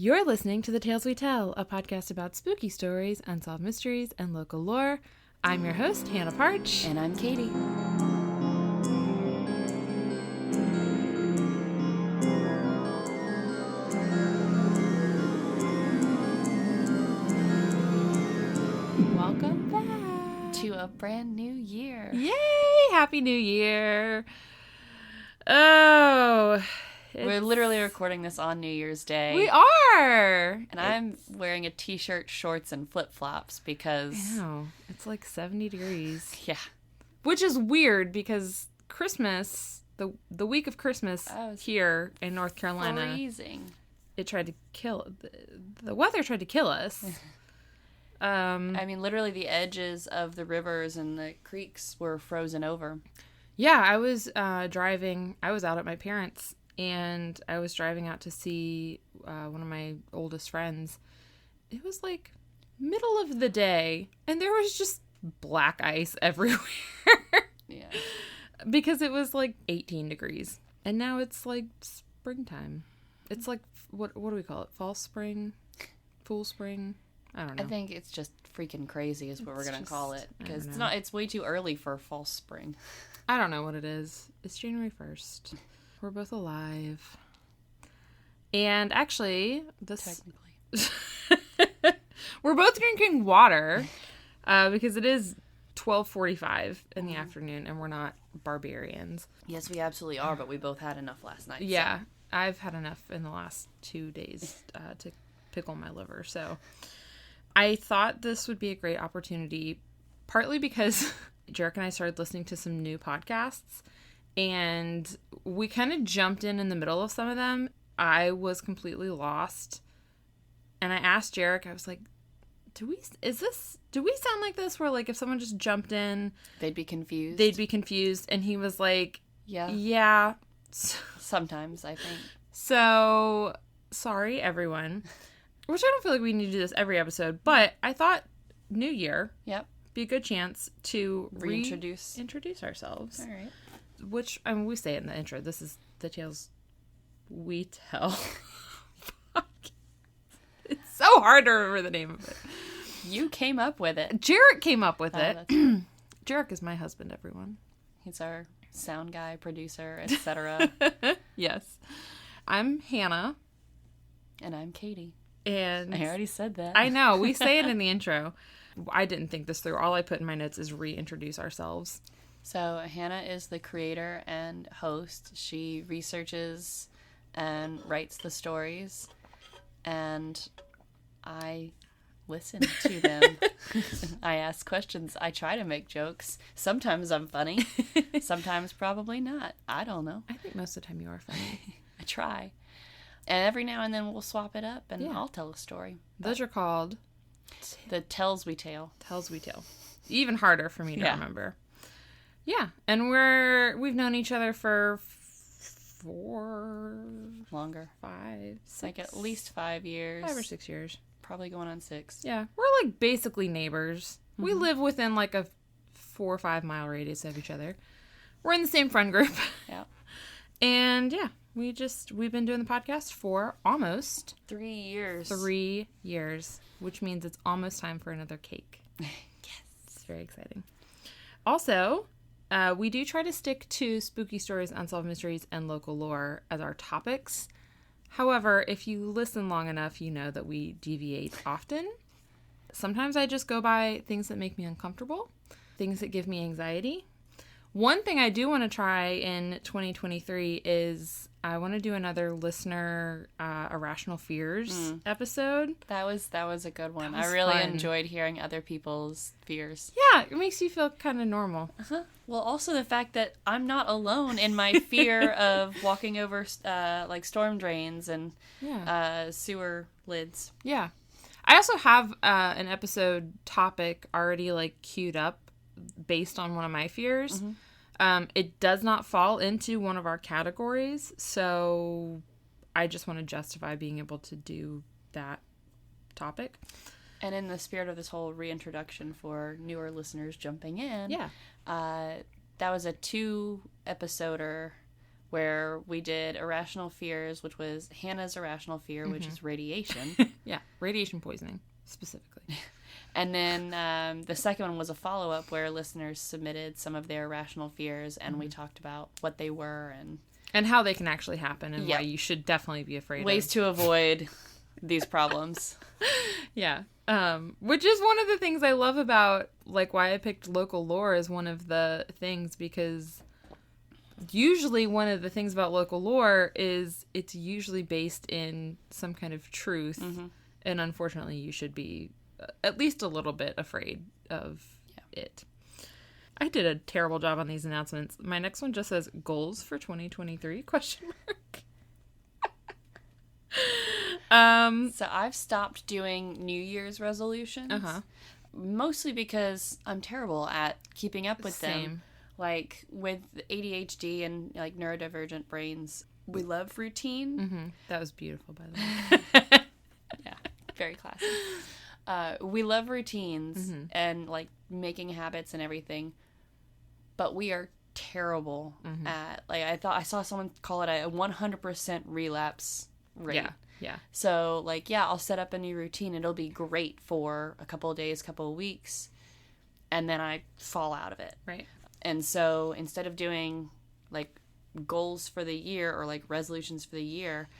You're listening to The Tales We Tell, a podcast about spooky stories, unsolved mysteries, and local lore. I'm your host, Hannah Parch. And I'm Katy. Welcome back to a brand new year. Yay! Happy New Year. Oh, we're literally recording this on New Year's Day. We are! And I'm wearing a t-shirt, shorts, and flip-flops because... I know. It's like 70 degrees. Yeah. Which is weird because Christmas, the week of Christmas here in North Carolina... Freezing. It tried to kill... The weather tried to kill us. I mean, literally the edges of the rivers and the creeks were frozen over. Yeah, I was driving. I was out at my parents', and I was driving out to see one of my oldest friends. It was like middle of the day, and there was just black ice everywhere. Yeah. Because it was like 18 degrees, and now it's like springtime. It's like, what do we call it? Fall spring? Full spring? I don't know. I think it's just freaking crazy is what we're going to call it. Because it's way too early for false spring. I don't know what it is. It's January 1st. We're both alive. And actually, Technically. We're both drinking water because it is 12:45 in the afternoon and we're not barbarians. Yes, we absolutely are, but we both had enough last night. Yeah, so. I've had enough in the last 2 days to pickle my liver. So I thought this would be a great opportunity, partly because... Jarek and I started listening to some new podcasts, and we kind of jumped in the middle of some of them. I was completely lost, and I asked Jarek, I was like, do we sound like this, where like if someone just jumped in, they'd be confused? And he was like, Yeah. Sometimes, I think. So, sorry, everyone. Which I don't feel like we need to do this every episode, but I thought New Year. Yep. Be a good chance to introduce ourselves. All right. Which, I mean, we say it in the intro. This is the Tales We Tell. It's so hard to remember the name of it. You came up with it. Jarek came up with it. Right. Jarek is my husband, everyone. He's our sound guy, producer, etc. Yes. I'm Hannah. And I'm Katy. And I already said that. I know. We say it in the intro. I didn't think this through. All I put in my notes is reintroduce ourselves. So Hannah is the creator and host. She researches and writes the stories, and I listen to them. I ask questions. I try to make jokes. Sometimes I'm funny. Sometimes probably not. I don't know. I think most of the time you are funny. I try. And every now and then we'll swap it up, and I'll tell a story. Those are called... The Tales We Tell. Tales We Tell. Even harder for me to remember. Yeah. And we've known each other for 5, like at least 5 years. 5 or 6 years. Probably going on 6. Yeah. We're like basically neighbors. Mm-hmm. We live within like a 4 or 5 mile radius of each other. We're in the same friend group. Yeah. And yeah, we've been doing the podcast for almost 3 years. 3 years. Which means it's almost time for another cake. Yes. It's very exciting. Also, we do try to stick to spooky stories, unsolved mysteries, and local lore as our topics. However, if you listen long enough, you know that we deviate often. Sometimes I just go by things that make me uncomfortable, things that give me anxiety. One thing I do want to try in 2023 is I want to do another listener irrational fears episode. That was a good one. I really enjoyed hearing other people's fears. Yeah, it makes you feel kind of normal. Uh-huh. Well, also the fact that I'm not alone in my fear of walking over like storm drains and sewer lids. Yeah. I also have an episode topic already like queued up based on one of my fears. Mm-hmm. It does not fall into one of our categories, so I just want to justify being able to do that topic. And in the spirit of this whole reintroduction for newer listeners jumping in, that was a 2-episoder where we did irrational fears, which was Hannah's irrational fear, which is radiation. Yeah, radiation poisoning, specifically. And then the second one was a follow-up where listeners submitted some of their irrational fears, and we talked about what they were and how they can actually happen, and why you should definitely be afraid ways of. to avoid these problems. Yeah. Which is one of the things I love about, like, why I picked local lore as one of the things, because usually one of the things about local lore is it's usually based in some kind of truth, and unfortunately you should be at least a little bit afraid of it. I did a terrible job on these announcements. My next one just says goals for 2023 ? So I've stopped doing New Year's resolutions. Mostly because I'm terrible at keeping up with them. Like, with ADHD and, like, neurodivergent brains, we love routine. That was beautiful, by the way. Yeah, very classy. We love routines and, like, making habits and everything. But we are terrible at, like, I saw someone call it a 100% relapse rate. Yeah. So, like, I'll set up a new routine. It'll be great for a couple of days, couple of weeks. And then I fall out of it. Right. And so instead of doing, like, goals for the year or, like, resolutions for the year,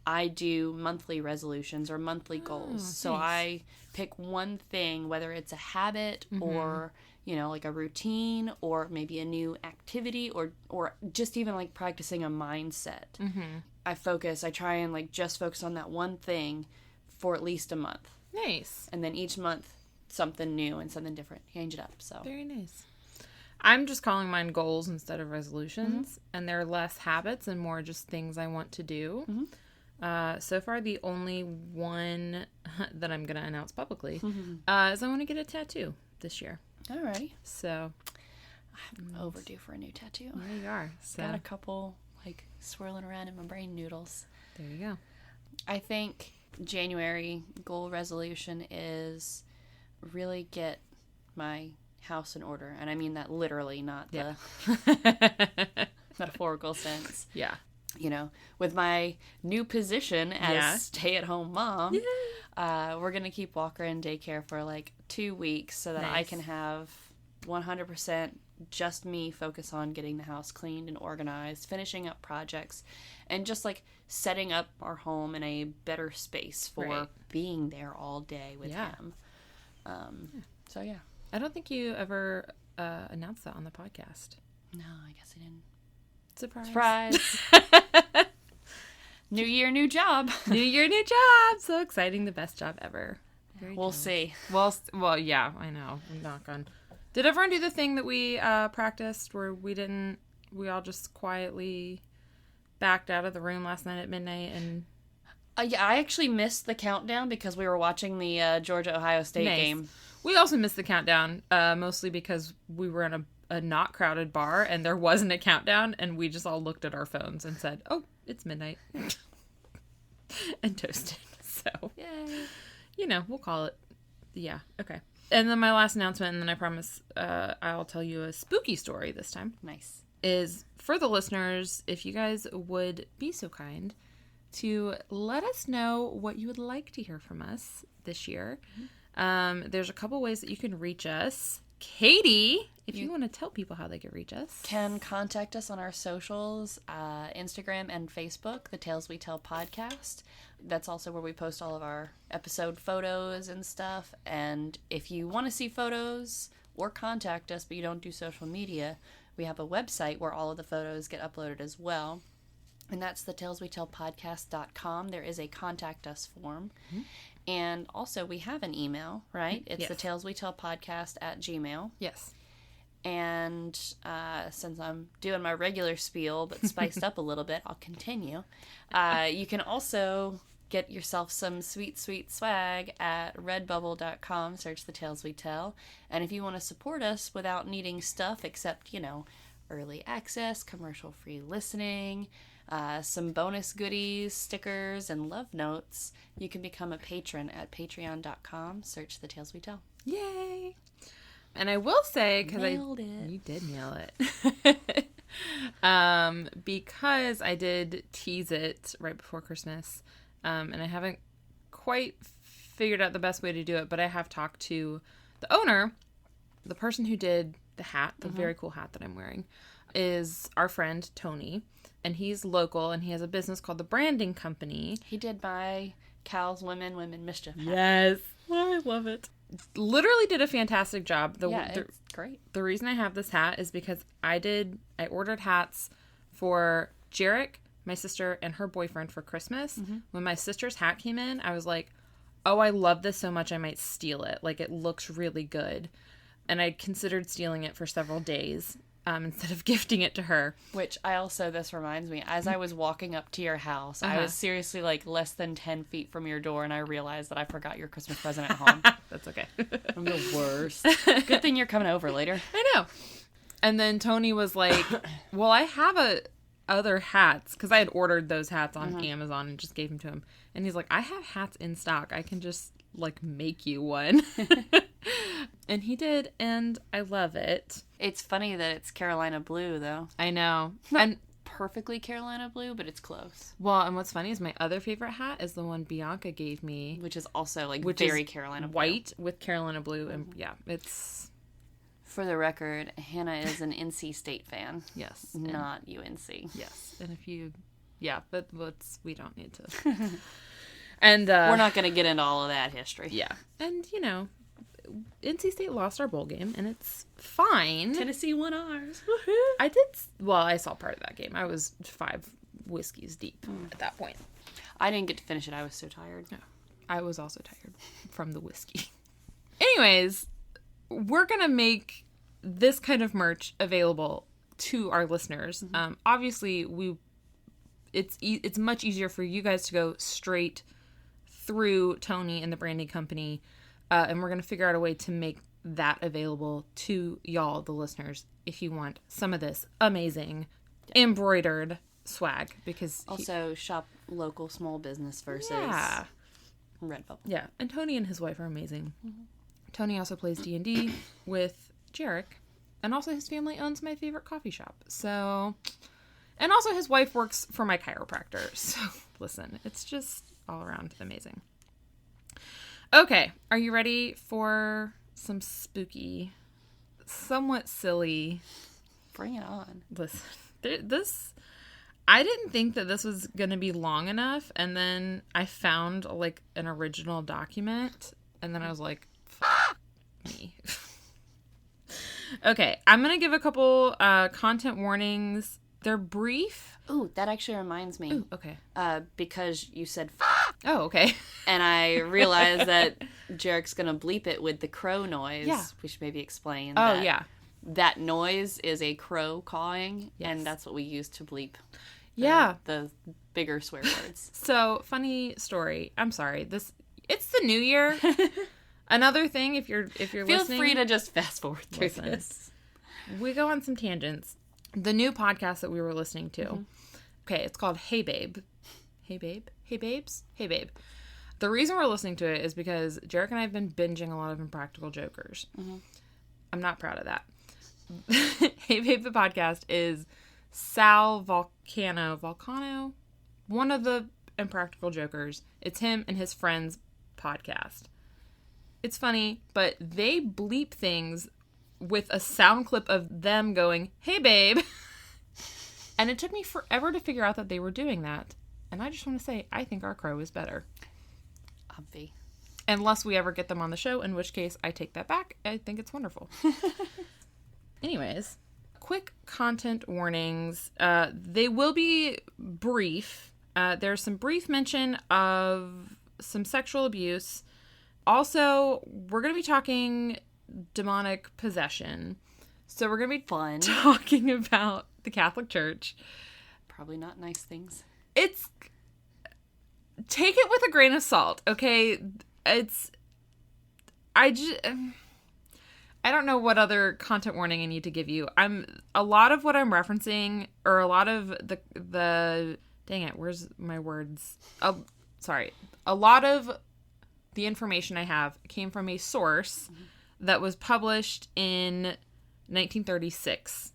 I do monthly resolutions or monthly goals. So I pick one thing, whether it's a habit or, you know, like a routine or maybe a new activity or just even, like, practicing a mindset. I try and, like, just focus on that one thing for at least a month. Nice. And then each month, something new and something different. Change it up. So very nice. I'm just calling mine goals instead of resolutions, and they're less habits and more just things I want to do. So far, the only one that I'm going to announce publicly is I want to get a tattoo this year. Alrighty. So I'm overdue for a new tattoo. There you are. So, got a couple, like, swirling around in my brain noodles. There you go. I think January goal resolution is really get my house in order. And I mean that literally, not the metaphorical sense. Yeah. You know, with my new position as stay-at-home mom, we're going to keep Walker in daycare for, like, 2 weeks so that I can have 100% just me focus on getting the house cleaned and organized, finishing up projects, and just, like, setting up our home in a better space for being there all day with him. So, yeah. I don't think you ever announced that on the podcast. No, I guess I didn't. Surprise. New year, new job. New year, new job. So exciting. The best job ever. We'll see. Well, yeah, I know. I'm not going. Did everyone do the thing that we practiced where we all just quietly backed out of the room last night at midnight? And yeah, I actually missed the countdown because we were watching the Georgia-Ohio State game. We also missed the countdown, mostly because we were in a not crowded bar and there wasn't a countdown, and we just all looked at our phones and said, "Oh, it's midnight," and toasted. So, yay. You know, we'll call it. Yeah, okay. And then my last announcement, and then I promise I'll tell you a spooky story this time. Nice. Is for the listeners, if you guys would be so kind to let us know what you would like to hear from us this year. There's a couple ways that you can reach us. Katy, if you want to tell people how they can reach us, can contact us on our socials, Instagram and Facebook, The Tales We Tell Podcast. That's also where we post all of our episode photos and stuff. And if you want to see photos or contact us, but you don't do social media, we have a website where all of the photos get uploaded as well. And that's thetaleswetellpodcast.com. There is a contact us form. And also, we have an email, right? It's thetaleswetellpodcast@gmail.com. Yes. And since I'm doing my regular spiel, but spiced up a little bit, I'll continue. You can also get yourself some sweet, sweet swag at redbubble.com. Search The Tales We Tell. And if you want to support us without needing stuff except, you know, early access, commercial-free listening, some bonus goodies, stickers, and love notes, you can become a patron at patreon.com. Search The Tales We Tell. Yay! And I will say, because you did nail it. Because I did tease it right before Christmas, and I haven't quite figured out the best way to do it, but I have talked to the owner, the person who did the hat, the very cool hat that I'm wearing, is our friend Tony, and he's local, and he has a business called the Branding Company. He did my Cal's Women Mischief hat. Yes. Oh, I love it. Literally did a fantastic job. It's great. The reason I have this hat is because I ordered hats for Jarek, my sister, and her boyfriend for Christmas. When my sister's hat came in, I was like, oh, I love this so much I might steal it. Like, it looks really good. And I considered stealing it for several days instead of gifting it to her. Which this reminds me, as I was walking up to your house, I was seriously like less than 10 feet from your door, and I realized that I forgot your Christmas present at home. That's okay. I'm the worst. Good thing you're coming over later. I know. And then Tony was like, well, I have other hats, because I had ordered those hats on Amazon and just gave them to him. And he's like, I have hats in stock. I can just like make you one. And he did, and I love it. It's funny that it's Carolina blue, though. I know. And perfectly Carolina blue, but it's close. Well, and what's funny is my other favorite hat is the one Bianca gave me, which is also like very Carolina blue. White with Carolina blue, and yeah, it's. For the record, Hannah is an NC State fan. Yes, not UNC. Yes, and if you, but we don't need to. And we're not going to get into all of that history. Yeah, and NC State lost our bowl game, and it's fine. Tennessee won ours. I saw part of that game. I was 5 whiskeys deep at that point. I didn't get to finish it. I was so tired. No, I was also tired from the whiskey. Anyways, we're going to make this kind of merch available to our listeners. Obviously, it's much easier for you guys to go straight through Tony and the Branding Company. And we're going to figure out a way to make that available to y'all, the listeners, if you want some of this amazing embroidered swag. Because also shop local small business versus Redbubble. Yeah, and Tony and his wife are amazing. Tony also plays D&D with Jarek, and also his family owns my favorite coffee shop. So, and also his wife works for my chiropractor. So, listen, it's just all around amazing. Okay, are you ready for some spooky, somewhat silly? Bring it on. Listen, I didn't think that this was going to be long enough, and then I found like an original document, and then I was like, fuck me. Okay, I'm going to give a couple content warnings. They're brief. Ooh, that actually reminds me. Ooh, okay. Because you said Oh, okay. And I realized that Jarek's going to bleep it with the crow noise. Yeah. We should maybe explain that noise is a crow cawing, and that's what we use to bleep the bigger swear words. So, funny story. I'm sorry. It's the new year. Another thing, if you're listening, feel free to just fast forward through this. We go on some tangents. The new podcast that we were listening to. Okay, it's called Hey Babe. Hey Babe? Hey Babes? Hey Babe. The reason we're listening to it is because Jarek and I have been binging a lot of Impractical Jokers. I'm not proud of that. Hey Babe, the podcast is Sal Volcano, one of the Impractical Jokers. It's him and his friends' podcast. It's funny, but they bleep things with a sound clip of them going, hey babe. And it took me forever to figure out that they were doing that. And I just want to say, I think our crow is better. Obvi. Unless we ever get them on the show, in which case I take that back. I think it's wonderful. Anyways, quick content warnings. They will be brief. There's some brief mention of some sexual abuse. Also, we're going to be talking demonic possession. So we're going to be talking about the Catholic Church. Probably not nice things. Take it with a grain of salt, okay? I don't know what other content warning I need to give you. A lot of what I'm referencing, or a lot of the dang it, where's my words? A lot of the information I have came from a source that was published in 1936.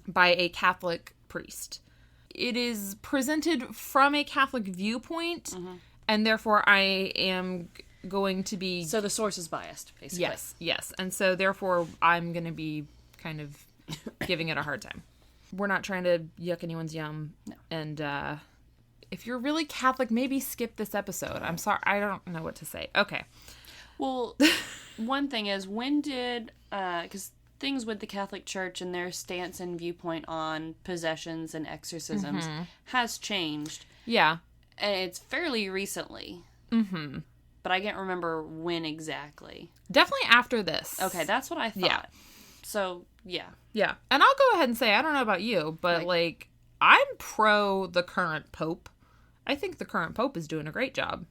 by a Catholic priest. It is presented from a Catholic viewpoint, and therefore I am going to be... So the source is biased, basically. Yes. And so therefore I'm going to be kind of giving it a hard time. We're not trying to yuck anyone's yum. No. And if you're really Catholic, maybe skip this episode. I'm sorry. I don't know what to say. Okay. Well, one thing is, when did... Because things with the Catholic Church and their stance and viewpoint on possessions and exorcisms has changed. Yeah. And it's fairly recently. Mm-hmm. But I can't remember when exactly. Definitely after this. Okay, that's what I thought. Yeah. So, yeah. Yeah. And I'll go ahead and say, I don't know about you, but, like I'm pro the current Pope. I think the current Pope is doing a great job.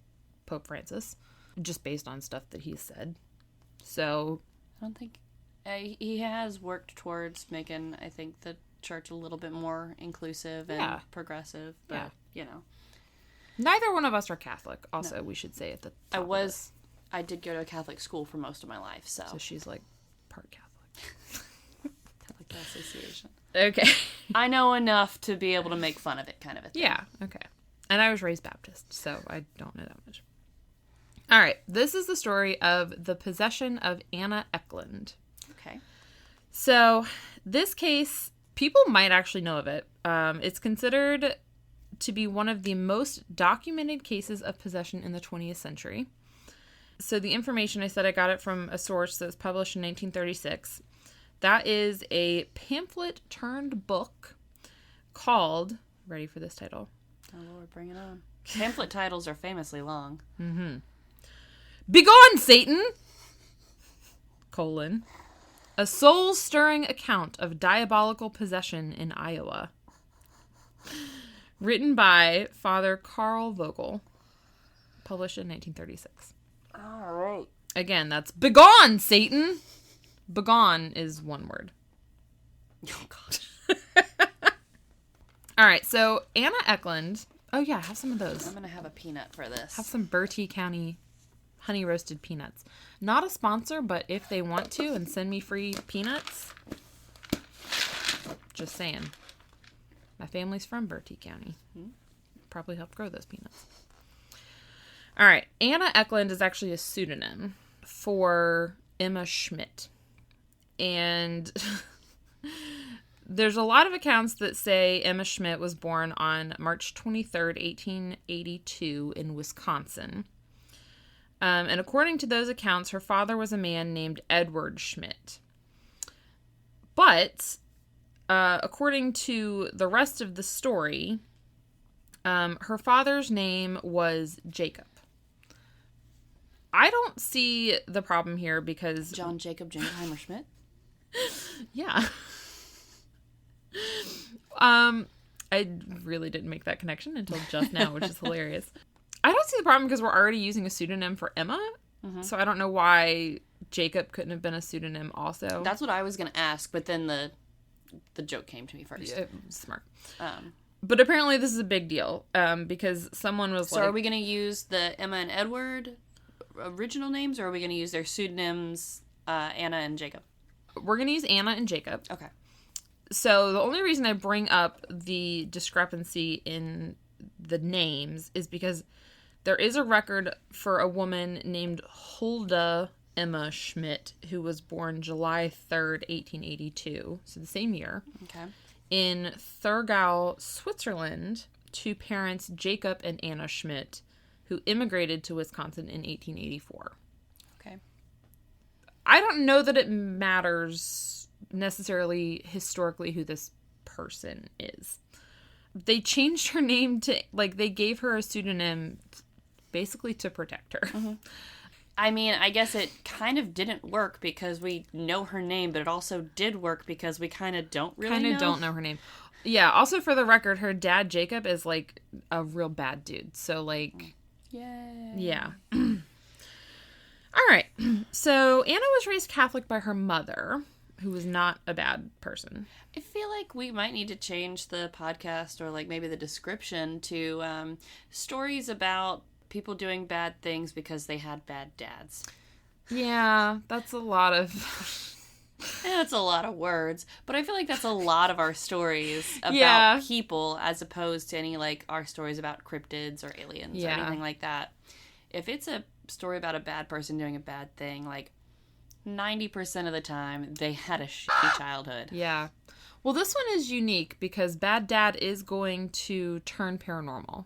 Pope Francis. Just based on stuff that he's said. So... I don't think... he has worked towards making, I think, the church a little bit more inclusive and progressive. But, you know. Neither one of us are Catholic, also, we should say at the top I did go to a Catholic school for most of my life, so. So she's, like, part Catholic. Catholic Association. Okay. I know enough to be able to make fun of it, kind of a thing. Yeah, okay. And I was raised Baptist, so I don't know that much. All right, this is the story of the possession of Anna Ecklund. Okay. So, this case, people might actually know of it. It's considered to be one of the most documented cases of possession in the 20th century. So, the information I said, I got it from a source that was published in 1936. That is a pamphlet turned book called, ready for this title? Oh, Lord, bring it on. Pamphlet titles are famously long. Mm-hmm. Begone, Satan! A soul-stirring account of diabolical possession in Iowa. Written by Father Carl Vogel. Published in 1936. All right. Again, that's Begone, Satan! Begone is one word. Oh, God. All right, so Anna Ecklund. Oh, yeah, have some of those. I'm going to have a peanut for this. Have some Bertie County honey roasted peanuts. Not a sponsor, but if they want to and send me free peanuts, just saying. My family's from Bertie County. Probably helped grow those peanuts. All right. Anna Ecklund is actually a pseudonym for Emma Schmidt. And there's a lot of accounts that say Emma Schmidt was born on March 23rd, 1882 in Wisconsin. And according to those accounts, her father was a man named Edward Schmidt. But, according to the rest of the story, her father's name was Jacob. I don't see the problem here because... John Jacob Jingleheimer Schmidt? Yeah. I really didn't make that connection until just now, which is hilarious. I don't see the problem because we're already using a pseudonym for Emma, so I don't know why Jacob couldn't have been a pseudonym also. That's what I was going to ask, but then the joke came to me first. Yeah, smart. But apparently this is a big deal because someone was So are we going to use the Emma and Edward original names, or are we going to use their pseudonyms, Anna and Jacob? We're going to use Anna and Jacob. Okay. So the only reason I bring up the discrepancy in the names is because there is a record for a woman named Hulda Emma Schmidt, who was born July 3rd, 1882, so the same year, in Thurgau, Switzerland, to parents Jacob and Anna Schmidt, who immigrated to Wisconsin in 1884. Okay. I don't know that it matters necessarily historically who this person is. They changed her name to, like, they gave her a pseudonym basically to protect her. I mean, I guess it kind of didn't work because we know her name, but it also did work because we kind of don't really know. Don't know her name. Yeah, also for the record, her dad, Jacob, is, like, a real bad dude. So, like... Yay. Yeah. All right. So, Anna was raised Catholic by her mother, who was not a bad person. I feel like we might need to change the podcast or, like, maybe the description to stories about people doing bad things because they had bad dads. Yeah, that's a lot of... That's a lot of words, but I feel like that's a lot of our stories about Yeah. people as opposed to any, like, our stories about cryptids or aliens or anything like that. If it's a story about a bad person doing a bad thing, like, 90% of the time, they had a shitty childhood. Yeah. Well, this one is unique because Bad Dad is going to turn paranormal.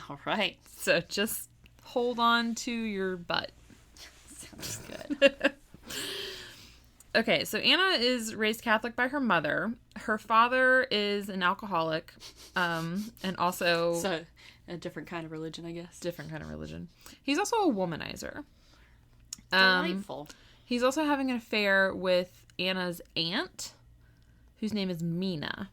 All right. So just hold on to your butt. Sounds good. Okay, so Anna is raised Catholic by her mother. Her father is an alcoholic, and also... So, a different kind of religion, I guess. Different kind of religion. He's also a womanizer. Delightful. He's also having an affair with Anna's aunt, whose name is Mina.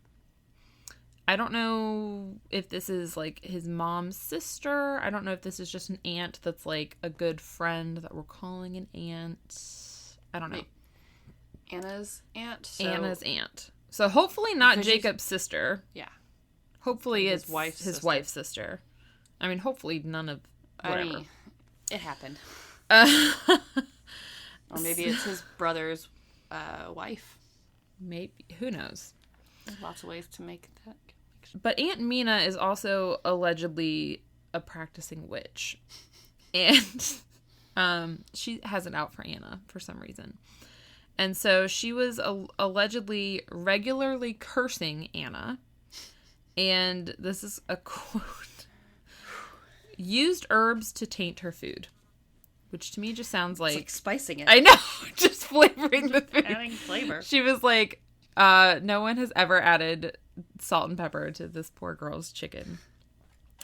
I don't know if this is, like, his mom's sister. I don't know if this is just an aunt that's, like, a good friend that we're calling an aunt. I don't know. Wait. Anna's aunt? Anna's aunt. So hopefully not Because Jacob's sister. Yeah. Hopefully His it's wife's his sister. wife's sister. I mean, hopefully none of whatever. I mean, it happened. Or maybe it's his brother's wife. Maybe. Who knows? There's lots of ways to make that connection. But Aunt Mina is also allegedly a practicing witch. And she has it out for Anna for some reason. And so she was allegedly regularly cursing Anna. And this is a quote. Used herbs to taint her food. Which to me just sounds It's like spicing it. I know. Just flavoring the food. Adding flavor. She was like, no one has ever added salt and pepper to this poor girl's chicken.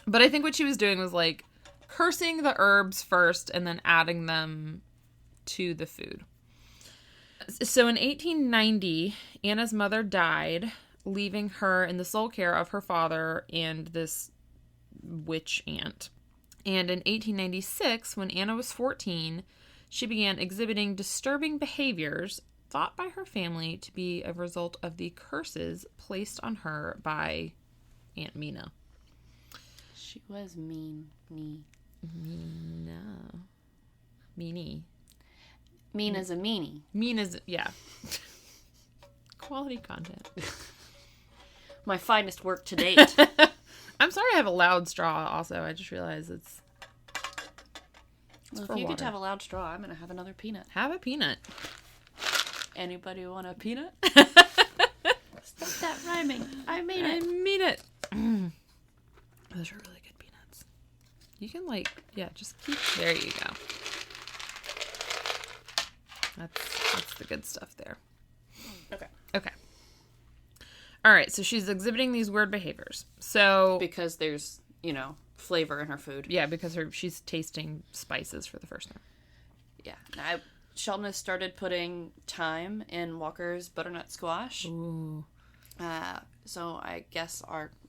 But I think what she was doing was like cursing the herbs first and then adding them to the food. So in 1890, Anna's mother died, leaving her in the sole care of her father and this witch aunt. And in 1896, when Anna was 14, she began exhibiting disturbing behaviors thought by her family to be a result of the curses placed on her by Aunt Mina. She was mean. Meanie. Mean as a meanie. Mean is, yeah. Quality content. My finest work to date. I'm sorry I have a loud straw also. I just realized it's Well, for if you water. get to have a loud straw, I'm going to have another peanut. Have a peanut. Anybody want a peanut? Stop that rhyming. I made I it. mean it. Those are really good peanuts. You can just keep, there you go. That's the good stuff there. Okay. All right, so she's exhibiting these weird behaviors. So Because there's, flavor in her food. yeah, because she's tasting spices for the first time. Yeah. Now, Sheldon has started putting thyme in Walker's butternut squash. Ooh. So I guess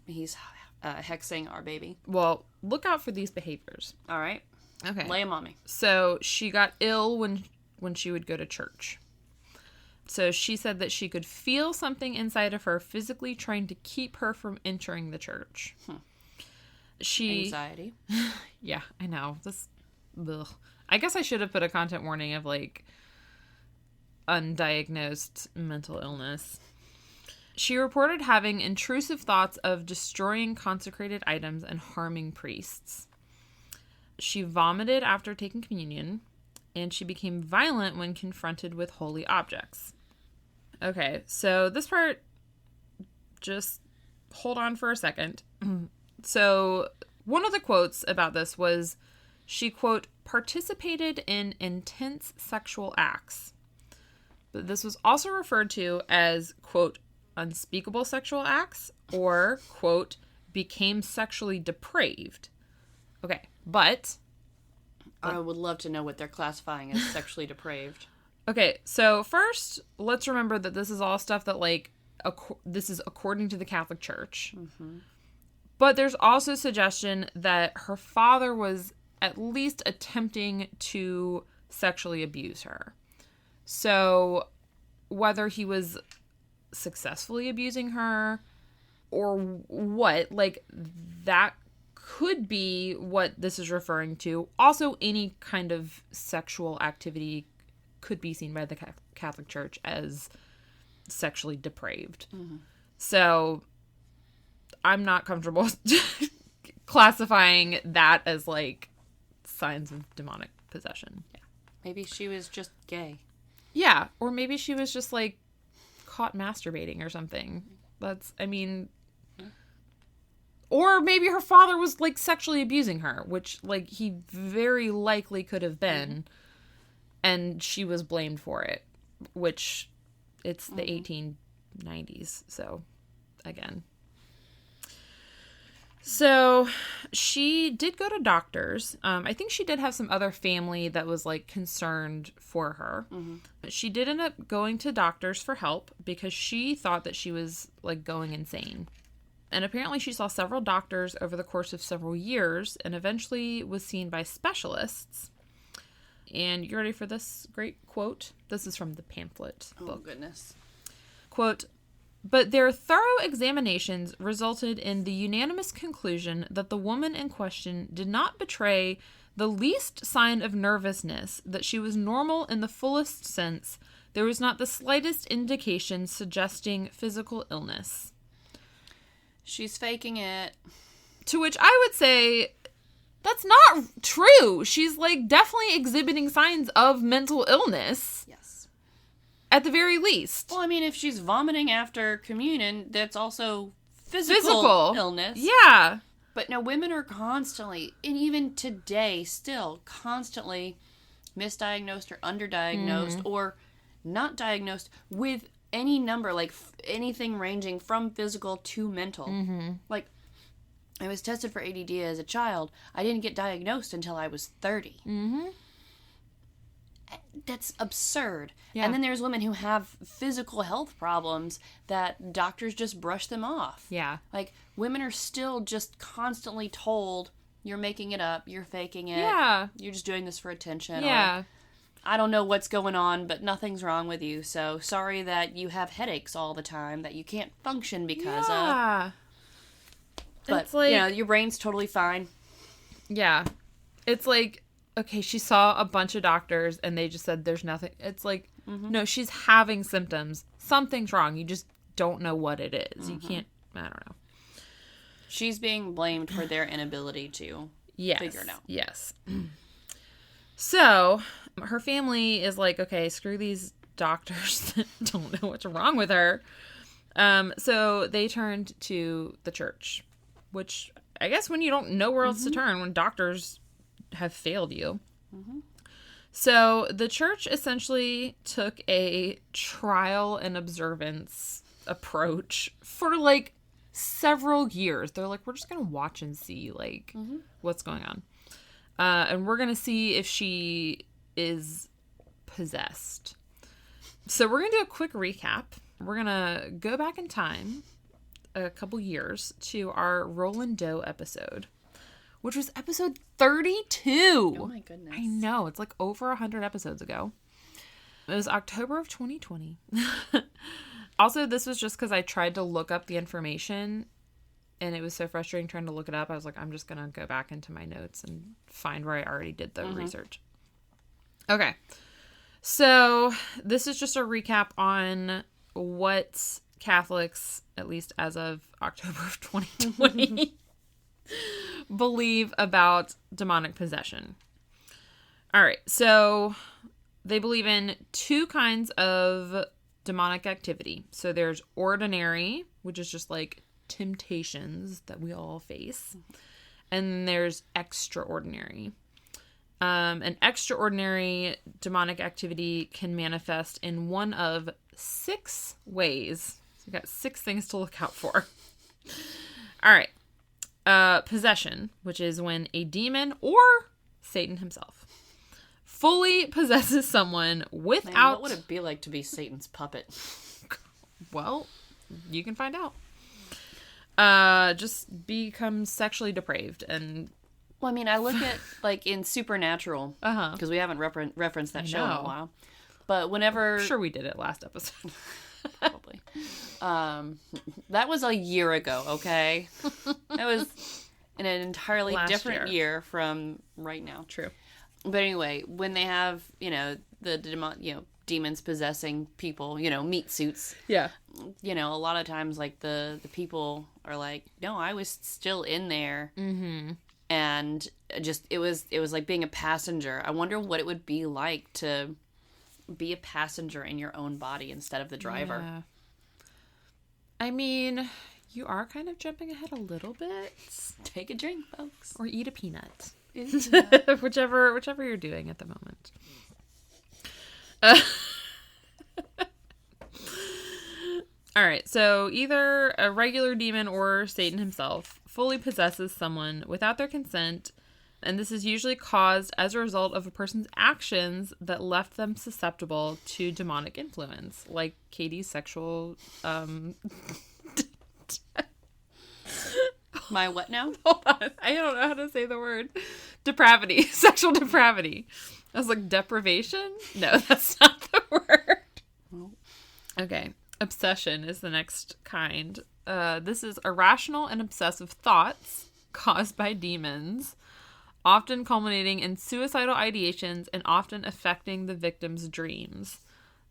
he's hexing our baby. Well, look out for these behaviors. All right. Okay. Lay 'em on me. So she got ill when she would go to church. So she said that she could feel something inside of her physically trying to keep her from entering the church. Anxiety. Yeah, I know. Ugh. I guess I should have put a content warning of like undiagnosed mental illness. She reported having intrusive thoughts of destroying consecrated items and harming priests. She vomited after taking communion, and she became violent when confronted with holy objects. Okay, so this part, just hold on for a second. So one of the quotes about this was, she, quote, participated in intense sexual acts. But this was also referred to as, quote, unspeakable sexual acts, or, quote, became sexually depraved. Okay, but... I would love to know what they're classifying as sexually depraved. Okay, so first, let's remember that this is all stuff that, like, this is according to the Catholic Church. Mm-hmm. But there's also suggestion that her father was at least attempting to sexually abuse her. So whether he was successfully abusing her or what, like, that could be what this is referring to. Also, any kind of sexual activity could be seen by the Catholic Church as sexually depraved. So I'm not comfortable classifying that as like signs of demonic possession. Yeah. Maybe she was just gay. Yeah, or maybe she was just like caught masturbating or something. Or maybe her father was like sexually abusing her, which like he very likely could have been, and she was blamed for it, which it's the 1890s. So again. So she did go to doctors. I think she did have some other family that was like concerned for her. She did end up going to doctors for help because she thought that she was like going insane. And apparently she saw several doctors over the course of several years and eventually was seen by specialists. And you ready for this great quote? This is from the pamphlet book. Oh, goodness. Quote, "But their thorough examinations resulted in the unanimous conclusion that the woman in question did not betray the least sign of nervousness, that she was normal in the fullest sense. There was not the slightest indication suggesting physical illness." She's faking it. To which I would say, that's not true. She's like definitely exhibiting signs of mental illness. Yes. At the very least. Well, I mean, if she's vomiting after communion, that's also physical illness. Yeah. But no, women are constantly, and even today, still constantly misdiagnosed or underdiagnosed or not diagnosed with any number, like anything ranging from physical to mental. Like, I was tested for ADD as a child. I didn't get diagnosed until I was 30. That's absurd. Yeah. And then there's women who have physical health problems that doctors just brush them off. Yeah. Like, women are still just constantly told, you're making it up, you're faking it, Yeah. you're just doing this for attention. Yeah. Or, I don't know what's going on, but nothing's wrong with you, so sorry that you have headaches all the time that you can't function because of. But, it's like, you know, your brain's totally fine. Yeah. It's like, okay, she saw a bunch of doctors and they just said there's nothing. It's like, no, she's having symptoms. Something's wrong. You just don't know what it is. You can't, I don't know. She's being blamed for their inability to figure it out. Yes. So, her family is like, okay, screw these doctors that don't know what's wrong with her. So they turned to the church, which I guess when you don't know where else to turn, when doctors have failed you. So the church essentially took a trial and observance approach for like several years. They're like, we're just going to watch and see like what's going on. And we're going to see if she is possessed. So we're going to do a quick recap. We're going to go back in time a couple years to our Roland Doe episode, which was episode 32. Oh my goodness. I know. It's like over 100 episodes ago. It was October of 2020. Also, this was just because I tried to look up the information and it was so frustrating trying to look it up. I was like, I'm just going to go back into my notes and find where I already did the research. Okay. So this is just a recap on what Catholics, at least as of October of 2020, believe about demonic possession. All right. So they believe in two kinds of demonic activity. So there's ordinary, which is just like temptations that we all face. And there's extraordinary. An extraordinary demonic activity can manifest in one of 6 ways. So you got 6 things to look out for. All right. Possession, which is when a demon or Satan himself fully possesses someone without... Man, what would it be like to be Satan's puppet? Well, you can find out. Just become sexually depraved and... Well, I mean, I look at, like, in Supernatural, because we haven't referenced that show in a while, but whenever... I'm sure we did it last episode. Probably. That was a year ago, okay? That was in an entirely different year from right now. True. But anyway, when they have, demons possessing people, meat suits. Yeah. A lot of times, like, the people are like, no, I was still in there. Mm-hmm. And it was like being a passenger. I wonder what it would be like to be a passenger in your own body instead of the driver. Yeah. I mean, you are kind of jumping ahead a little bit. Take a drink, folks. Or eat a peanut. Yeah. whichever you're doing at the moment. All right, so either a regular demon or Satan himself fully possesses someone without their consent, and this is usually caused as a result of a person's actions that left them susceptible to demonic influence, like Katy's sexual My what now? Hold on. I don't know how to say the word. Depravity. Sexual depravity. I was like, deprivation? No, that's not the word. Okay. Obsession is the next kind. This is irrational and obsessive thoughts caused by demons, often culminating in suicidal ideations and often affecting the victim's dreams.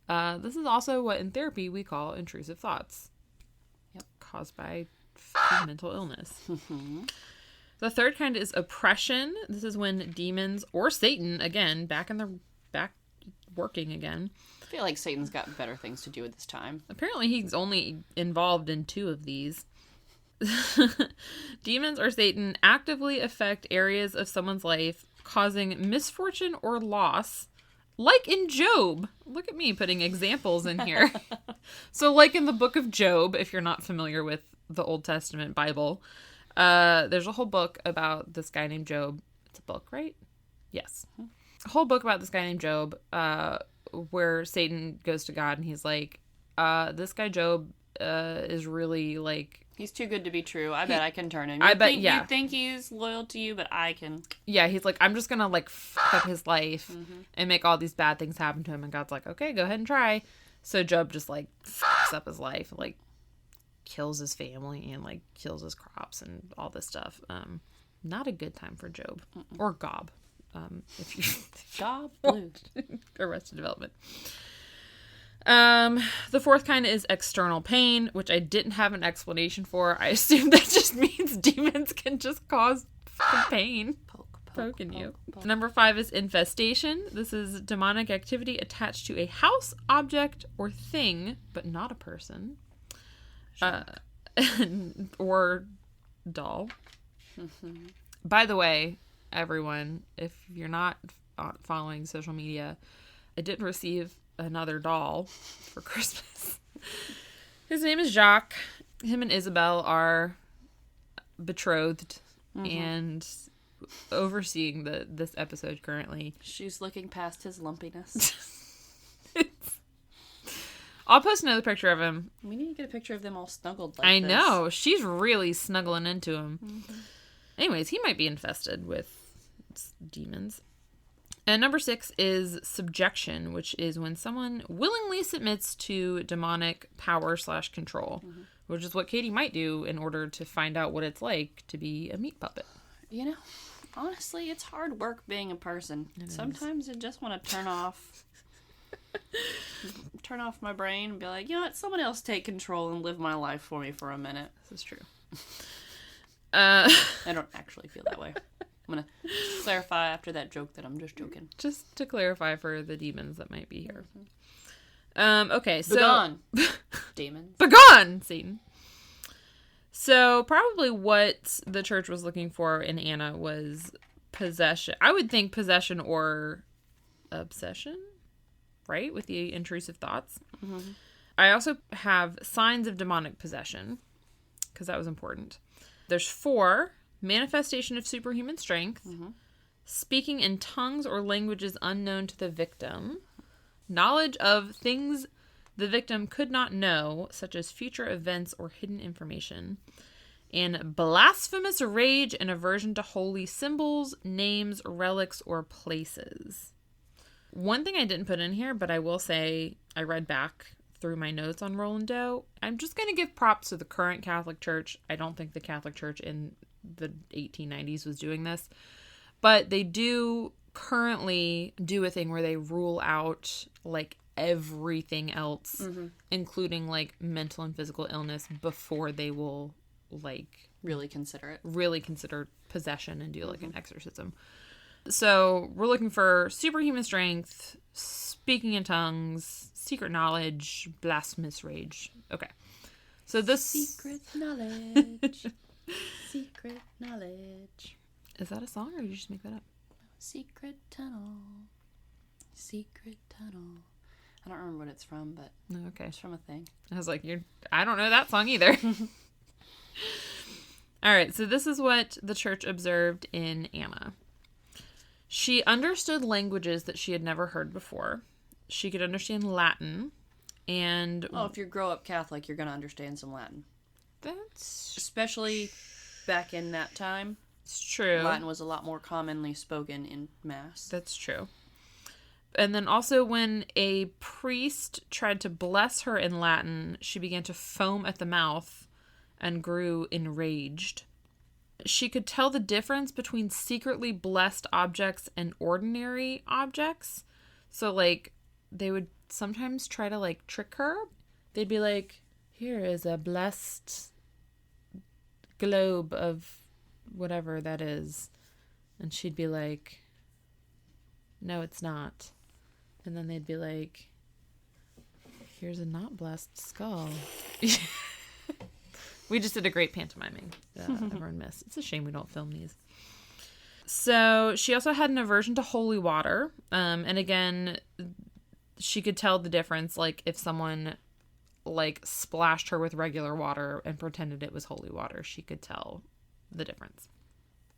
This is also what in therapy we call intrusive thoughts. Yep. Caused by mental illness. Mm-hmm. The third kind is oppression. This is when demons or Satan, again, back working again. I feel like Satan's got better things to do at this time. Apparently he's only involved in 2 of these. Demons or Satan actively affect areas of someone's life, causing misfortune or loss. Like in Job. Look at me putting examples in here. So like in the book of Job, if you're not familiar with the Old Testament Bible, there's a whole book about this guy named Job. It's a book, right? Yes. A whole book about this guy named Job, where Satan goes to God and he's like, this guy Job is really like... He's too good to be true. I bet I can turn him. Yeah. You think he's loyal to you, but I can... Yeah, he's like, I'm just gonna like fuck up his life and make all these bad things happen to him. And God's like, okay, go ahead and try. So Job just like fucks up his life, like kills his family and like kills his crops and all this stuff. Not a good time for Job. Or Gob. If you Gob Blue. Arrested Development. The fourth kind is external pain, which I didn't have an explanation for. I assume that just means demons can just cause fucking pain. Poking you. Number 5 is infestation. This is demonic activity attached to a house, object, or thing, but not a person. Or doll. Mm-hmm. By the way, everyone, if you're not following social media, I did receive another doll for Christmas. His name is Jacques. Him and Isabel are betrothed and overseeing this episode currently. She's looking past his lumpiness. I'll post another picture of him. We need to get a picture of them all snuggled like I this. know. She's really snuggling into him. Mm-hmm. Anyways, he might be infested with demons. And number 6 is subjection, which is when someone willingly submits to demonic power / control, which is what Katy might do in order to find out what it's like to be a meat puppet. You know, honestly, it's hard work being a person. Sometimes I just want to turn off my brain and be like, you know what, someone else take control and live my life for me for a minute. This is true. I don't actually feel that way. I'm going to clarify after that joke that I'm just joking. Just to clarify for the demons that might be here. Okay, so... Begone! Demons. Begone, Satan! So, probably what the church was looking for in Anna was possession. I would think possession or obsession, right? With the intrusive thoughts. Mm-hmm. I also have signs of demonic possession, because that was important. There's 4... manifestation of superhuman strength, speaking in tongues or languages unknown to the victim, knowledge of things the victim could not know, such as future events or hidden information, and blasphemous rage and aversion to holy symbols, names, relics, or places. One thing I didn't put in here, but I will say I read back through my notes on Roland Doe. I'm just going to give props to the current Catholic Church. I don't think the Catholic Church in the 1890s was doing this, but they do currently do a thing where they rule out, like, everything else, including, like, mental and physical illness, before they will, like... Really consider possession and do, like, an exorcism. So, we're looking for superhuman strength, speaking in tongues, secret knowledge, blasphemous rage. Okay. So this... Secret knowledge. Secret knowledge. Is that a song, or did you just make that up? Secret tunnel. Secret tunnel. I don't remember what it's from, but okay. It's from a thing. I was like, I don't know that song either. All right, so this is what the church observed in Anna. She understood languages that she had never heard before. She could understand Latin, and... Oh, if you grow up Catholic, you're going to understand some Latin. That's... Especially back in that time. It's true. Latin was a lot more commonly spoken in Mass. That's true. And then also when a priest tried to bless her in Latin, she began to foam at the mouth and grew enraged. She could tell the difference between secretly blessed objects and ordinary objects. So, like, they would sometimes try to, like, trick her. They'd be like, here is a blessed globe of whatever that is. And she'd be like, no, it's not. And then they'd be like, here's a not blessed skull. We just did a great pantomiming. Everyone missed. It's a shame we don't film these. So she also had an aversion to holy water. And again, she could tell the difference. Like, if someone, like, splashed her with regular water and pretended it was holy water, she could tell the difference.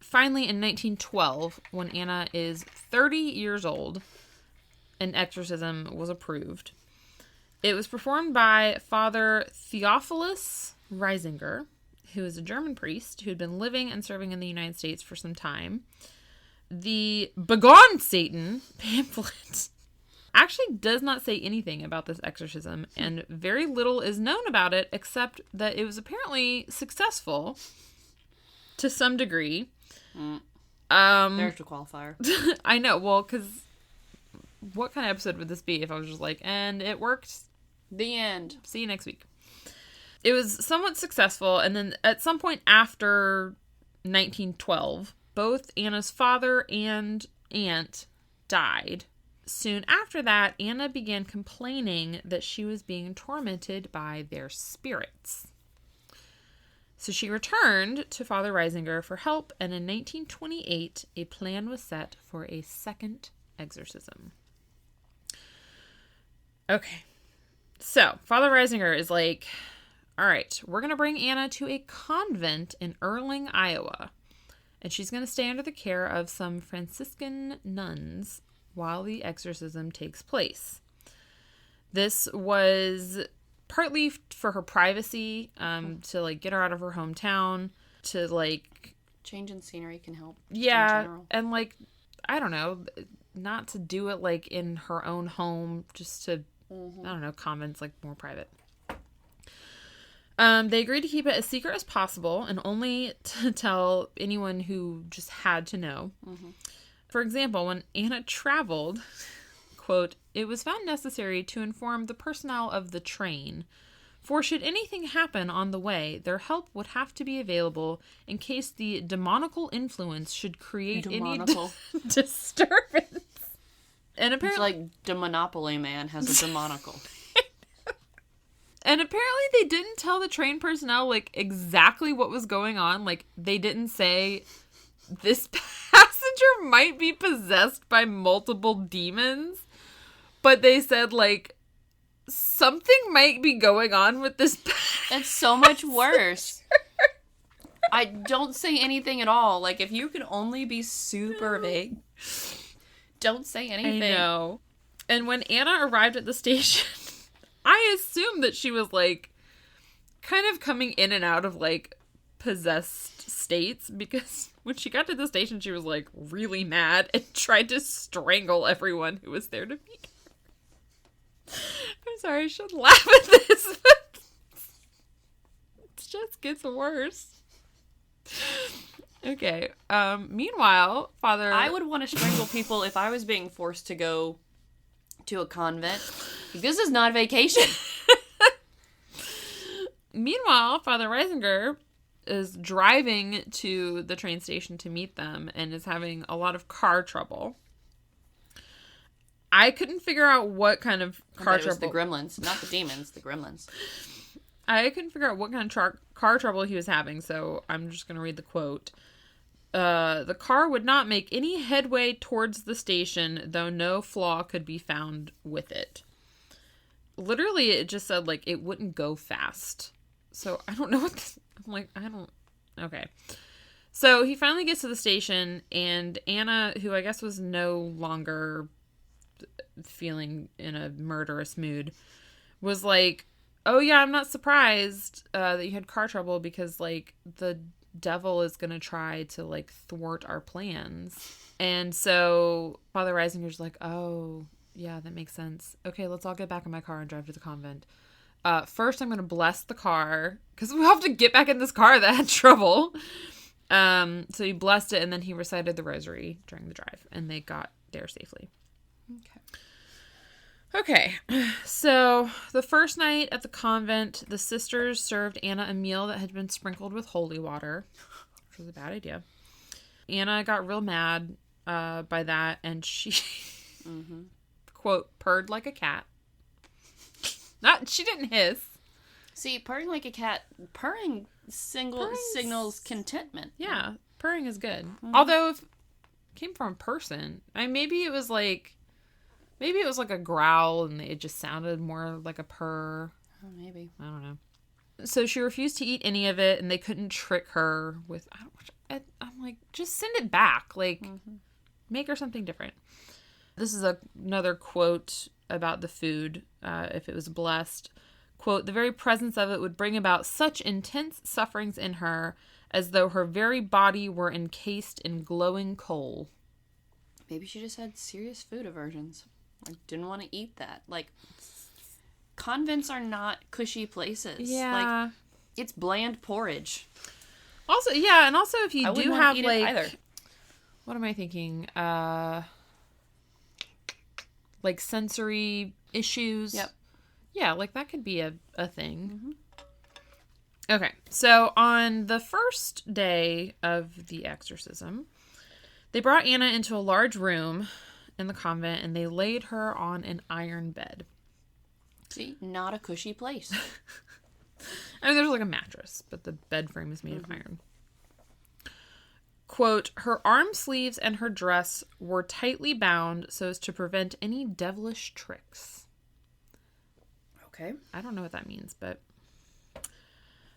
Finally, in 1912, when Anna is 30 years old, an exorcism was approved. It was performed by Father Theophilus Reisinger, who is a German priest who had been living and serving in the United States for some time. The Begone, Satan pamphlet actually does not say anything about this exorcism, and very little is known about it except that it was apparently successful to some degree. There's the qualifier. I know, well, because what kind of episode would this be if I was just like, and it worked? The end. See you next week. It was somewhat successful, and then at some point after 1912, both Anna's father and aunt died. Soon after that, Anna began complaining that she was being tormented by their spirits. So she returned to Father Reisinger for help, and in 1928, a plan was set for a second exorcism. Okay. So, Father Reisinger is like, all right, we're going to bring Anna to a convent in Erling, Iowa, and she's going to stay under the care of some Franciscan nuns while the exorcism takes place. This was partly for her privacy, to, like, get her out of her hometown, to, like... Change in scenery can help. Yeah, and, like, I don't know, not to do it, like, in her own home, just to, I don't know, convents, like, more private. They agreed to keep it as secret as possible and only to tell anyone who just had to know. For example, when Anna traveled, quote, it was found necessary to inform the personnel of the train, for should anything happen on the way, their help would have to be available in case the demonical influence should create any disturbance. And apparently, it's like the Monopoly man has a demonical. And apparently they didn't tell the train personnel, like, exactly what was going on. Like, they didn't say, this passenger might be possessed by multiple demons. But they said, like, something might be going on with this passenger. It's so much worse. I don't say anything at all. Like, if you can only be super vague, don't say anything. I know. And when Anna arrived at the station... I assumed that she was, like, kind of coming in and out of, like, possessed states, because when she got to the station, she was, like, really mad and tried to strangle everyone who was there to meet her. I'm sorry, I shouldn't laugh at this, but it just gets worse. Okay. Meanwhile, Father... I would want to strangle people if I was being forced to go to a convent. This is not vacation. Meanwhile, Father Reisinger is driving to the train station to meet them and is having a lot of car trouble. I couldn't figure out what kind of car trouble... It was the gremlins, not the demons, the gremlins. I couldn't figure out what kind of car trouble he was having, so I'm just going to read the quote. The car would not make any headway towards the station, though no flaw could be found with it. Literally, it just said, like, it wouldn't go fast. So, I don't know what this... I'm like, I don't... Okay. So, he finally gets to the station, and Anna, who I guess was no longer feeling in a murderous mood, was like, oh, yeah, I'm not surprised that you had car trouble because, like, the devil is going to try to, like, thwart our plans. And so Father Reisinger's like, oh, yeah, that makes sense. Okay, let's all get back in my car and drive to the convent. First, I'm going to bless the car because we have to get back in this car that had trouble. So he blessed it, and then he recited the rosary during the drive, and they got there safely. Okay, so the first night at the convent, the sisters served Anna a meal that had been sprinkled with holy water, which was a bad idea. Anna got real mad by that, and she, quote, purred like a cat. She didn't hiss. See, purring like a cat, purring signals contentment. Yeah, purring is good. Mm-hmm. Although if it came from a person, maybe it was like a growl and it just sounded more like a purr. Oh, maybe. I don't know. So she refused to eat any of it, and they couldn't trick her with... I'm like, just send it back. Like, make her something different. This is another quote about the food, if it was blessed. Quote, the very presence of it would bring about such intense sufferings in her as though her very body were encased in glowing coal. Maybe she just had serious food aversions. I didn't want to eat that. Like, convents are not cushy places. Yeah. Like, it's bland porridge. Also, yeah, and also if you do have, like... either. What am I thinking? Like, sensory issues. Yep. Yeah, like, that could be a thing. Mm-hmm. Okay, so on the first day of the exorcism, they brought Anna into a large room in the convent, and they laid her on an iron bed. See, not a cushy place. I mean, there's like a mattress, but the bed frame is made of iron. Quote, her arm sleeves and her dress were tightly bound so as to prevent any devilish tricks. Okay. I don't know what that means, but...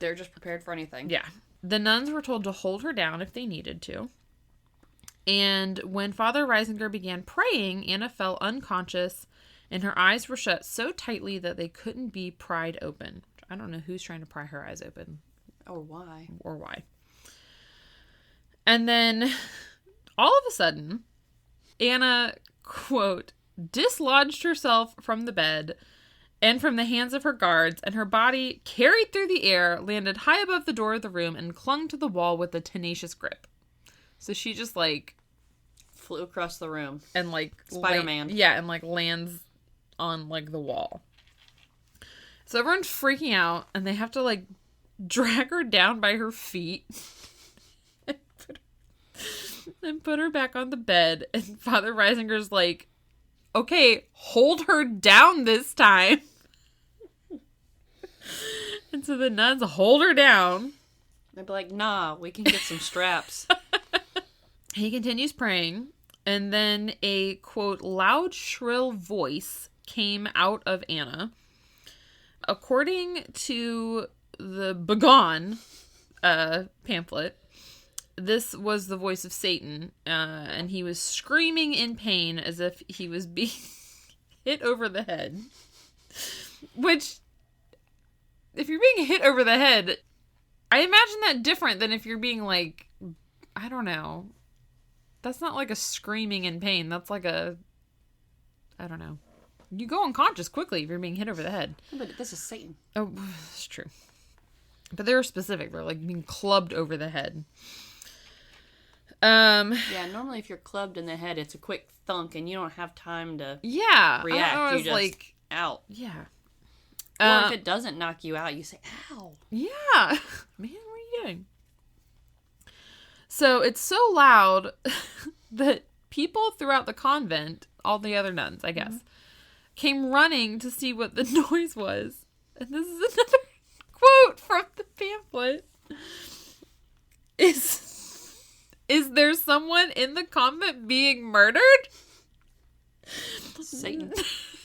They're just prepared for anything. Yeah. The nuns were told to hold her down if they needed to. And when Father Reisinger began praying, Anna fell unconscious, and her eyes were shut so tightly that they couldn't be pried open. I don't know who's trying to pry her eyes open. Or why. And then, all of a sudden, Anna, quote, dislodged herself from the bed and from the hands of her guards, and her body, carried through the air, landed high above the door of the room and clung to the wall with a tenacious grip. So she just, like... flew across the room. And, like... Spider-Man. And, like, lands on, like, the wall. So everyone's freaking out, and they have to, like, drag her down by her feet and put her back on the bed. And Father Reisinger's like, okay, hold her down this time. And so the nuns hold her down. They'd be like, nah, we can get some straps. He continues praying, and then a, quote, loud, shrill voice came out of Anna. According to the Begone pamphlet, this was the voice of Satan, and he was screaming in pain as if he was being hit over the head. Which, if you're being hit over the head, I imagine that different than if you're being, like, I don't know. That's not like a screaming in pain. That's like a, I don't know. You go unconscious quickly if you're being hit over the head. But this is Satan. Oh, that's true. But they're specific. They're like being clubbed over the head. Yeah, normally if you're clubbed in the head, it's a quick thunk and you don't have time to react. I You was just like, out. yeah. Or if it doesn't knock you out, you say, ow. Yeah. Man, what are you doing? So it's so loud that people throughout the convent, all the other nuns, I guess, came running to see what the noise was. And this is another quote from the pamphlet. Is there someone in the convent being murdered? Satan.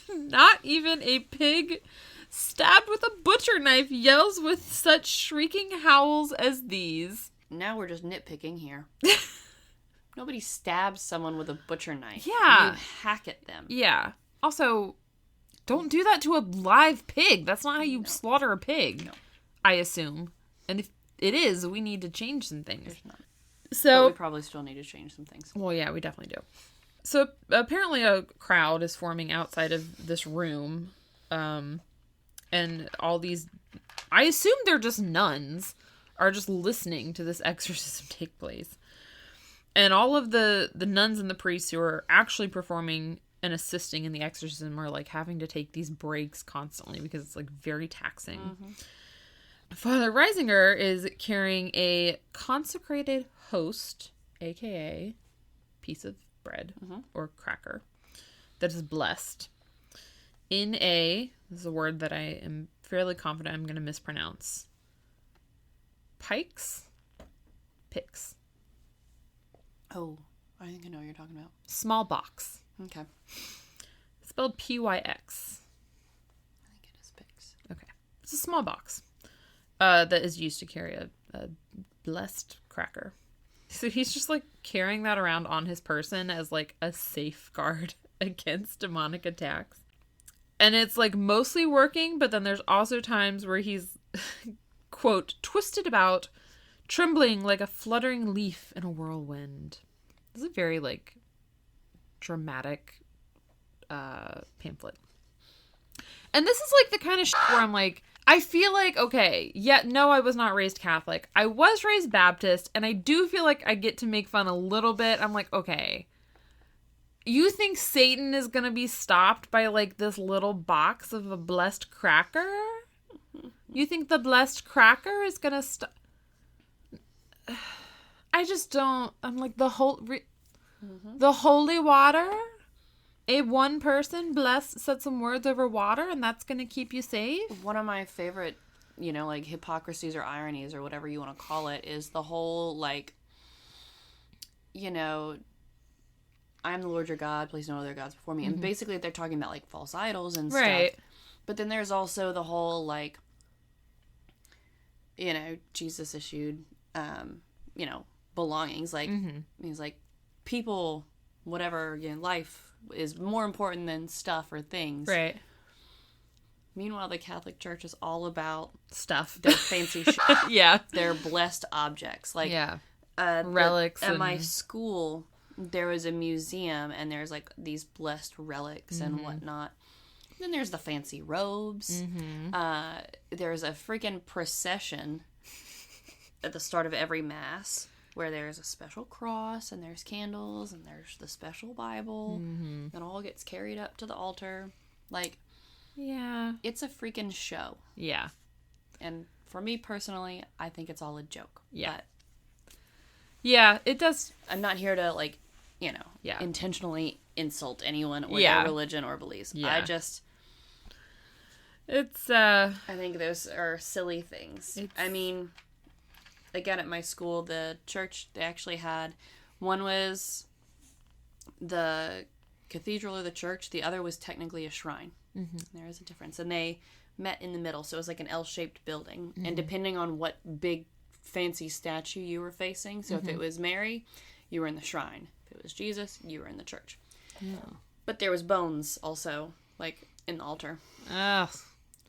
Not even a pig stabbed with a butcher knife yells with such shrieking howls as these. Now we're just nitpicking here. Nobody stabs someone with a butcher knife. Yeah. You hack at them. Yeah. Also, don't do that to a live pig. That's not how you slaughter a pig, I assume. And if it is, we need to change some things. There's not. So But we probably still need to change some things. Well, yeah, we definitely do. So apparently a crowd is forming outside of this room. And all these, I assume they're just nuns, are just listening to this exorcism take place. And all of the nuns and the priests who are actually performing and assisting in the exorcism are like having to take these breaks constantly because it's like very taxing. Mm-hmm. Father Reisinger is carrying a consecrated host, aka piece of bread or cracker, that is blessed in this is a word that I am fairly confident I'm going to mispronounce. Pix. Oh, I think I know what you're talking about. Small box. Okay. Spelled Pyx. I think it is Pix. Okay. It's a small box that is used to carry a blessed cracker. So he's just like carrying that around on his person as like a safeguard against demonic attacks. And it's like mostly working, but then there's also times where he's, quote, twisted about, trembling like a fluttering leaf in a whirlwind. This is a very like dramatic pamphlet. And this is like the kind of shit where I'm like, I feel like, okay, no, I was not raised Catholic. I was raised Baptist, and I do feel like I get to make fun a little bit. I'm like, okay, you think Satan is going to be stopped by like this little box of a blessed cracker? You think the blessed cracker is going to stop? I just don't. I'm like, the holy water? A one person said some words over water and that's going to keep you safe? One of my favorite, like hypocrisies or ironies or whatever you want to call it is the whole, like, I am the Lord your God, please no other gods before me. And basically they're talking about, like, false idols and stuff. But then there's also the whole, like, Jesus issued, belongings. Like, he's like, people, whatever, life is more important than stuff or things. Right. Meanwhile, the Catholic Church is all about stuff. Their fancy shit. Yeah. Their blessed objects. Like, relics. At my school, there was a museum, and there's, like, these blessed relics and whatnot. Then there's the fancy robes. There's a freaking procession at the start of every Mass where there's a special cross, and there's candles, and there's the special Bible, that all gets carried up to the altar. Like, yeah, it's a freaking show. Yeah. And for me personally, I think it's all a joke. Yeah. But yeah, it does. I'm not here to, like, intentionally insult anyone or their religion or beliefs. Yeah. I think those are silly things. I mean, again, at my school, the church, they actually had, one was the cathedral or the church, the other was technically a shrine. There is a difference. And they met in the middle, so it was like an L-shaped building. And depending on what big, fancy statue you were facing, so if it was Mary, you were in the shrine. If it was Jesus, you were in the church. But there was bones also, like, in the altar. Ugh.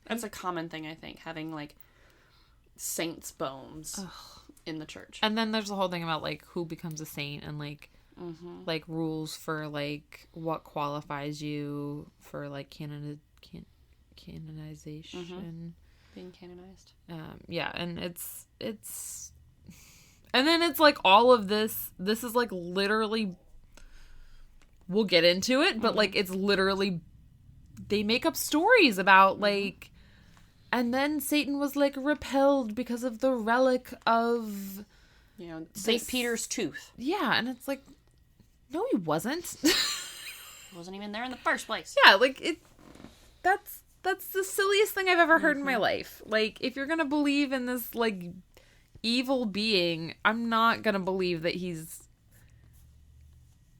That's a common thing, I think, having, like, saints' bones in the church. And then there's the whole thing about, like, who becomes a saint and, like, like, rules for, like, what qualifies you for, like, canonization. Being canonized. Yeah, and it's And then it's like all of this is like literally, we'll get into it, but like it's literally, they make up stories about like, and then Satan was like repelled because of the relic of, St. Peter's tooth. Yeah, and it's like, no, he wasn't. He wasn't even there in the first place. Yeah, like that's the silliest thing I've ever heard in my life. Like, if you're gonna believe in this like evil being, I'm not gonna believe that he's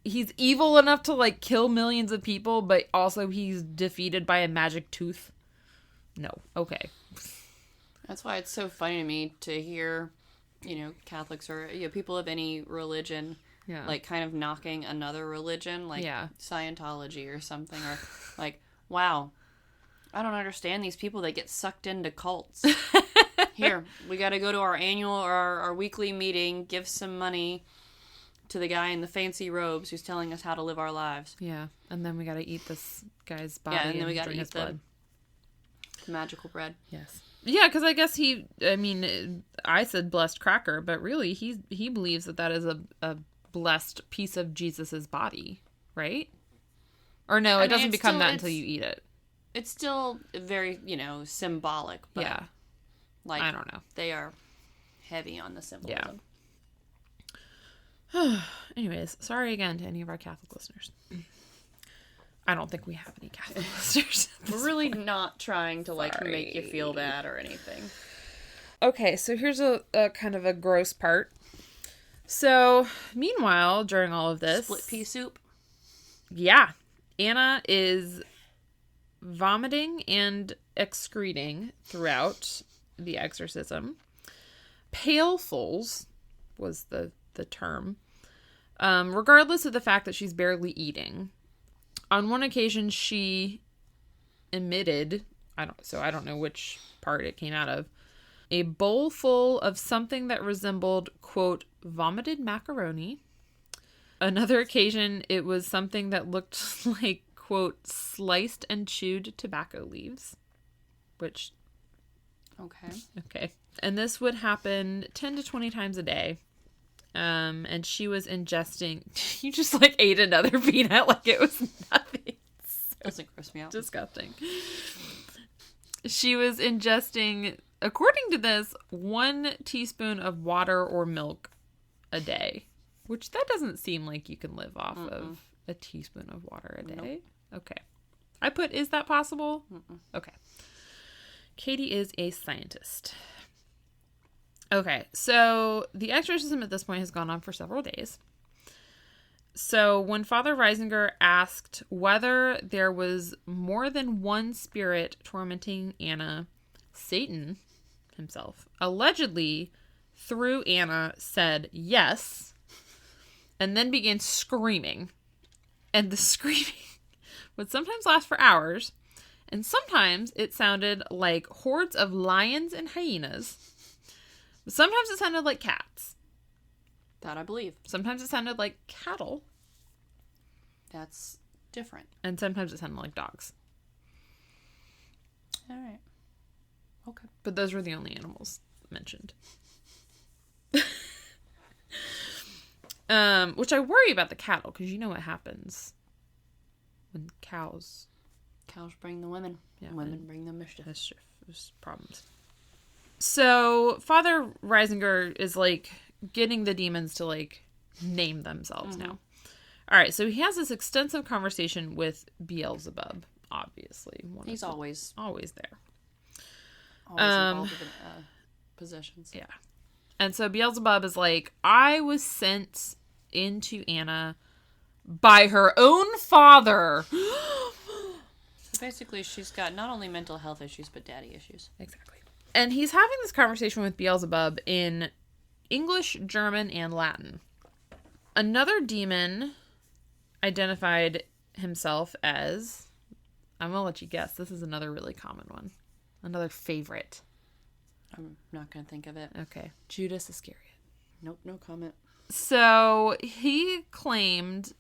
evil enough to like kill millions of people, but also he's defeated by a magic tooth. No. Okay. That's why it's so funny to me to hear, Catholics or people of any religion, like kind of knocking another religion, like Scientology or something, or like, wow, I don't understand these people that get sucked into cults. Here, we got to go to our annual or our weekly meeting, give some money to the guy in the fancy robes who's telling us how to live our lives. Yeah, and then we got to eat this guy's body. Yeah, and then we got to eat his blood. The magical bread. Yes. Yeah, because I guess I said blessed cracker, but really he believes that is a blessed piece of Jesus's body, right? Or no, it doesn't become that until you eat it. It's still very, symbolic. But yeah. Like, I don't know. They are heavy on the symbolism. Yeah. Anyways, sorry again to any of our Catholic listeners. I don't think we have any Catholic listeners. We're really not trying to make you feel bad or anything. Okay, so here's a kind of a gross part. So, meanwhile, during all of this... Split pea soup? Yeah. Anna is vomiting and excreting throughout the exorcism. Pailfuls was the term. Regardless of the fact that she's barely eating. On one occasion, she emitted, I don't know which part it came out of, a bowl full of something that resembled, quote, vomited macaroni. Another occasion, it was something that looked like, quote, sliced and chewed tobacco leaves. Which... Okay. And this would happen 10 to 20 times a day. And she was ingesting... You just, ate another peanut like it was nothing. Doesn't gross me out. Disgusting. She was ingesting, according to this, 1 teaspoon of water or milk a day. Which, that doesn't seem like you can live off of a teaspoon of water a day. Nope. Okay. I put, is that possible? Okay. Katy is a scientist. Okay, so the exorcism at this point has gone on for several days. So when Father Reisinger asked whether there was more than one spirit tormenting Anna, Satan himself, allegedly, through Anna, said yes, and then began screaming. And the screaming would sometimes last for hours, and sometimes it sounded like hordes of lions and hyenas. Sometimes it sounded like cats. That I believe. Sometimes it sounded like cattle. That's different. And sometimes it sounded like dogs. All right. Okay. But those were the only animals mentioned. Which I worry about the cattle, because you know what happens when cows bring the women. Yeah, women bring the mischief. There's problems. So Father Reisinger is getting the demons to name themselves now. All right, so he has this extensive conversation with Beelzebub, obviously. He's always there. Always involved in possessions. Yeah. And so Beelzebub is I was sent into Anna by her own father. So basically, she's got not only mental health issues, but daddy issues. Exactly. And he's having this conversation with Beelzebub in English, German, and Latin. Another demon identified himself as... I'm going to let you guess. This is another really common one. Another favorite. I'm not going to think of it. Okay. Judas Iscariot. Nope, no comment. So he claimed...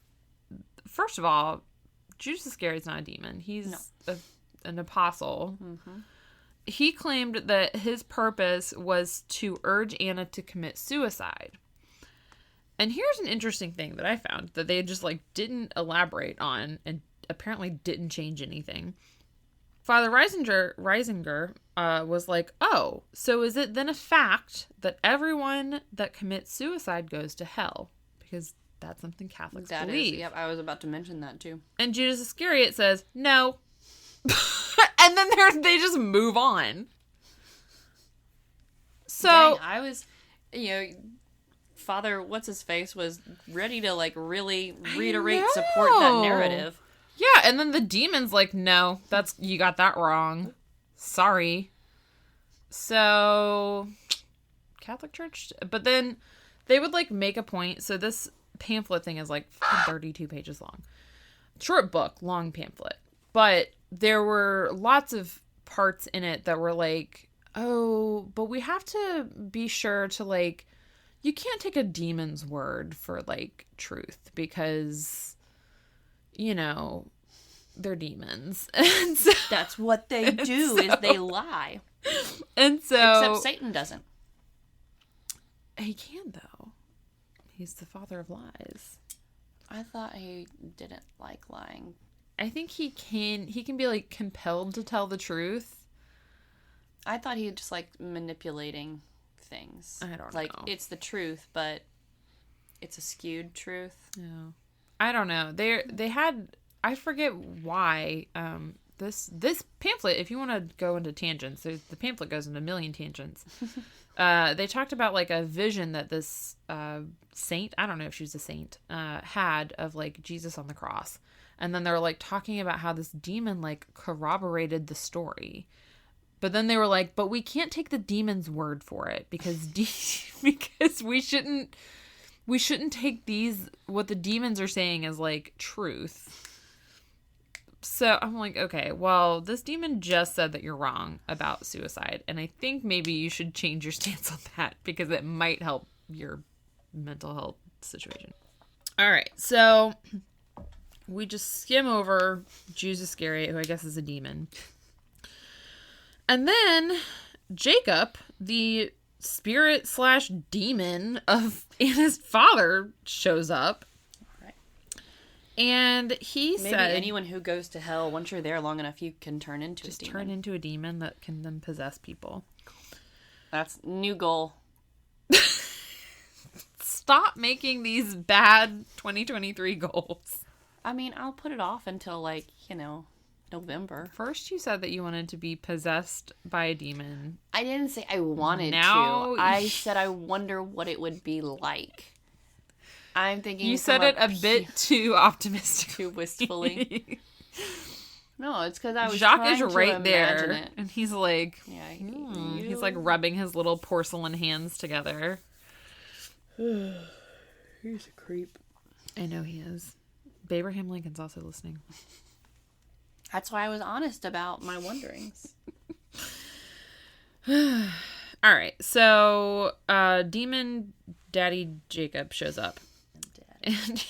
First of all, Judas Iscariot's not a demon. He's an apostle. Mm-hmm. He claimed that his purpose was to urge Anna to commit suicide. And here's an interesting thing that I found that they just like didn't elaborate on and apparently didn't change anything. Father Reisinger was like, oh, so is it then a fact that everyone that commits suicide goes to hell? Because that's something Catholics believe. Yep, I was about to mention that too. And Judas Iscariot says, no. And then they just move on. So Dang, I was, Father What's-His-Face was ready to, like, really reiterate, support that narrative. Yeah, and then the demon's like, no, you got that wrong. Sorry. So, Catholic Church, but then they would, like, make a point. So this pamphlet thing is, like, 32 pages long. Short book, long pamphlet. But there were lots of parts in it that were like, oh, but we have to be sure to, like, you can't take a demon's word for, like, truth because, they're demons. And so, that's what they do, is they lie. And so... Except Satan doesn't. He can, though. He's the father of lies. I thought he didn't like lying. I think he can be, like, compelled to tell the truth. I thought he just liked manipulating things. I don't know. Like, it's the truth, but it's a skewed truth. No. I don't know. They had, I forget why, this pamphlet, if you want to go into tangents, the pamphlet goes into a million tangents. They talked about, like, a vision that this saint, I don't know if she was a saint, had of, like, Jesus on the cross. And then they were, like, talking about how this demon, like, corroborated the story. But then they were like, but we can't take the demon's word for it because because we shouldn't take what the demons are saying as, like, truth. So I'm like, okay, well, this demon just said that you're wrong about suicide. And I think maybe you should change your stance on that because it might help your mental health situation. All right. So we just skim over Judas Iscariot, who I guess is a demon. And then Jacob, the spirit/demon of Anna's father, shows up. Right. And he said... Maybe anyone who goes to hell, once you're there long enough, you can turn into a demon. Just turn into a demon that can then possess people. That's new goal. Stop making these bad 2023 goals. I mean, I'll put it off until, like, November. First, you said that you wanted to be possessed by a demon. I didn't say I wanted Now... to. I said I wonder what it would be like. I'm thinking... You said it a bit too optimistic. Too wistfully. No, it's because I was Jacques trying is to right imagine there. it. And he's like... Yeah, He's like rubbing his little porcelain hands together. He's a creep. I know he is. Abraham Lincoln's also listening. That's why I was honest about my wonderings. All right. So, Demon Daddy Jacob shows up. And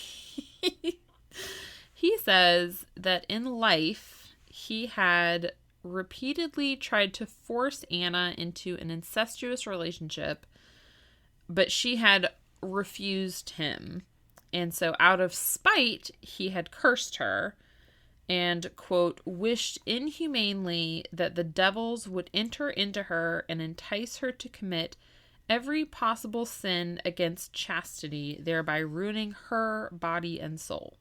he says that in life, he had repeatedly tried to force Anna into an incestuous relationship, but she had refused him. And so out of spite, he had cursed her and, quote, wished inhumanely that the devils would enter into her and entice her to commit every possible sin against chastity, thereby ruining her body and soul.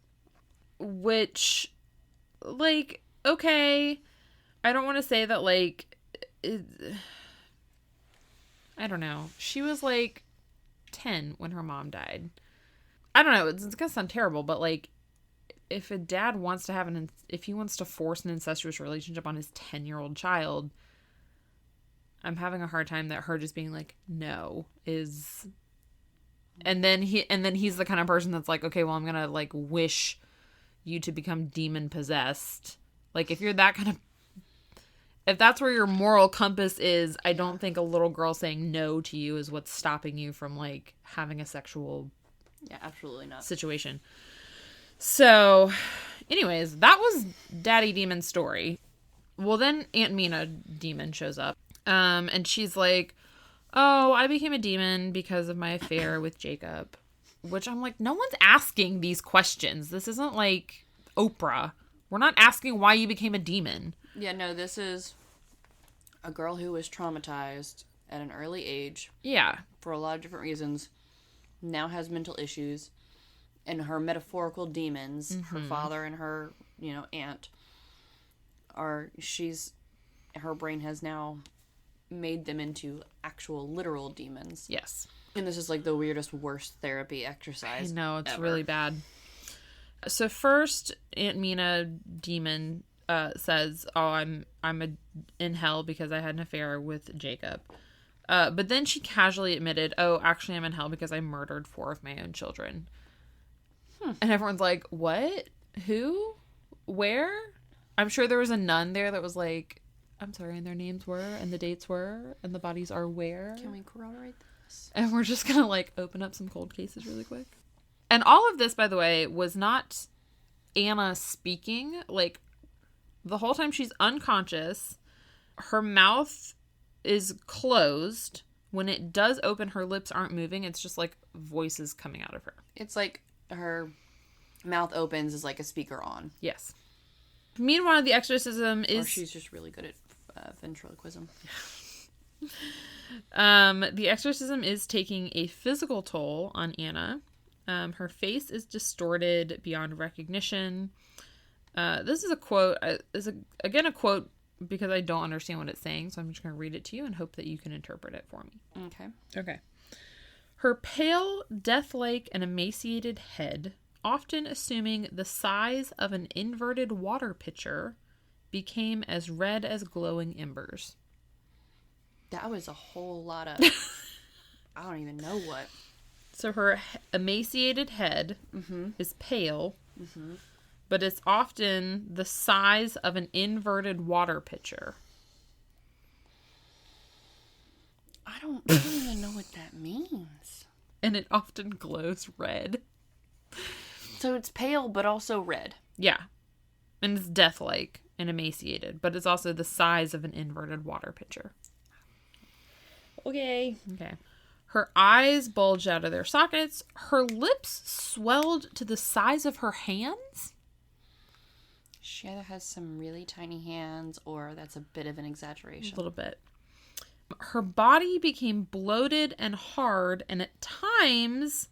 Which, like, okay, I don't want to say that, like, I don't know. She was, like, 10 when her mom died. I don't know. It's going to sound terrible, but, like, if a dad wants to if he wants to force an incestuous relationship on his 10-year-old child, I'm having a hard time that her just being like, no, is... And then he's the kind of person that's like, okay, well, I'm going to, like, wish you to become demon possessed. Like, if you're that kind of... If that's where your moral compass is, I don't think a little girl saying no to you is what's stopping you from, like, having a sexual... Yeah, absolutely not. Situation. So, anyways, that was Daddy Demon's story. Well, then Aunt Mina Demon shows up. And she's like, oh, I became a demon because of my affair with Jacob. which I'm like, no one's asking these questions. This isn't like Oprah. We're not asking why you became a demon. Yeah, no, this is a girl who was traumatized at an early age. Yeah. For a lot of different reasons. Now has mental issues. And her metaphorical demons, her father and her, aunt, her brain has now made them into actual literal demons. Yes. And this is like the weirdest, worst therapy exercise. I know, it's ever. really bad. So first, Aunt Mina demon says, "Oh, I'm in hell because I had an affair with Jacob." But then she casually admitted, "Oh, actually, I'm in hell because I murdered 4 of my own children." And everyone's like, "What? Who? Where?" I'm sure there was a nun there that was like, "I'm sorry," and their names were, and the dates were, and the bodies are where. Can we corroborate this? And we're just gonna like open up some cold cases really quick. And all of this, by the way, was not Anna speaking. Like, the whole time she's unconscious, her mouth is closed. When it does open, her lips aren't moving. It's just like voices coming out of her. It's like her mouth opens is like a speaker on. Yes. Meanwhile, the exorcism is... Or she's just really good at ventriloquism. The exorcism is taking a physical toll on Anna. Her face is distorted beyond recognition. This is a quote. Again a quote because I don't understand what it's saying, so I'm just going to read it to you and hope that you can interpret it for me. Okay. Her pale, death-like, and emaciated head, often assuming the size of an inverted water pitcher, became as red as glowing embers. That was a whole lot of... I don't even know what. So her emaciated head is pale, but it's often the size of an inverted water pitcher. I don't even know what that means. And it often glows red. So it's pale, but also red. Yeah. And it's death-like and emaciated, but it's also the size of an inverted water pitcher. Okay. Her eyes bulged out of their sockets. Her lips swelled to the size of her hands. She either has some really tiny hands or that's a bit of an exaggeration. A little bit. Her body became bloated and hard, and at times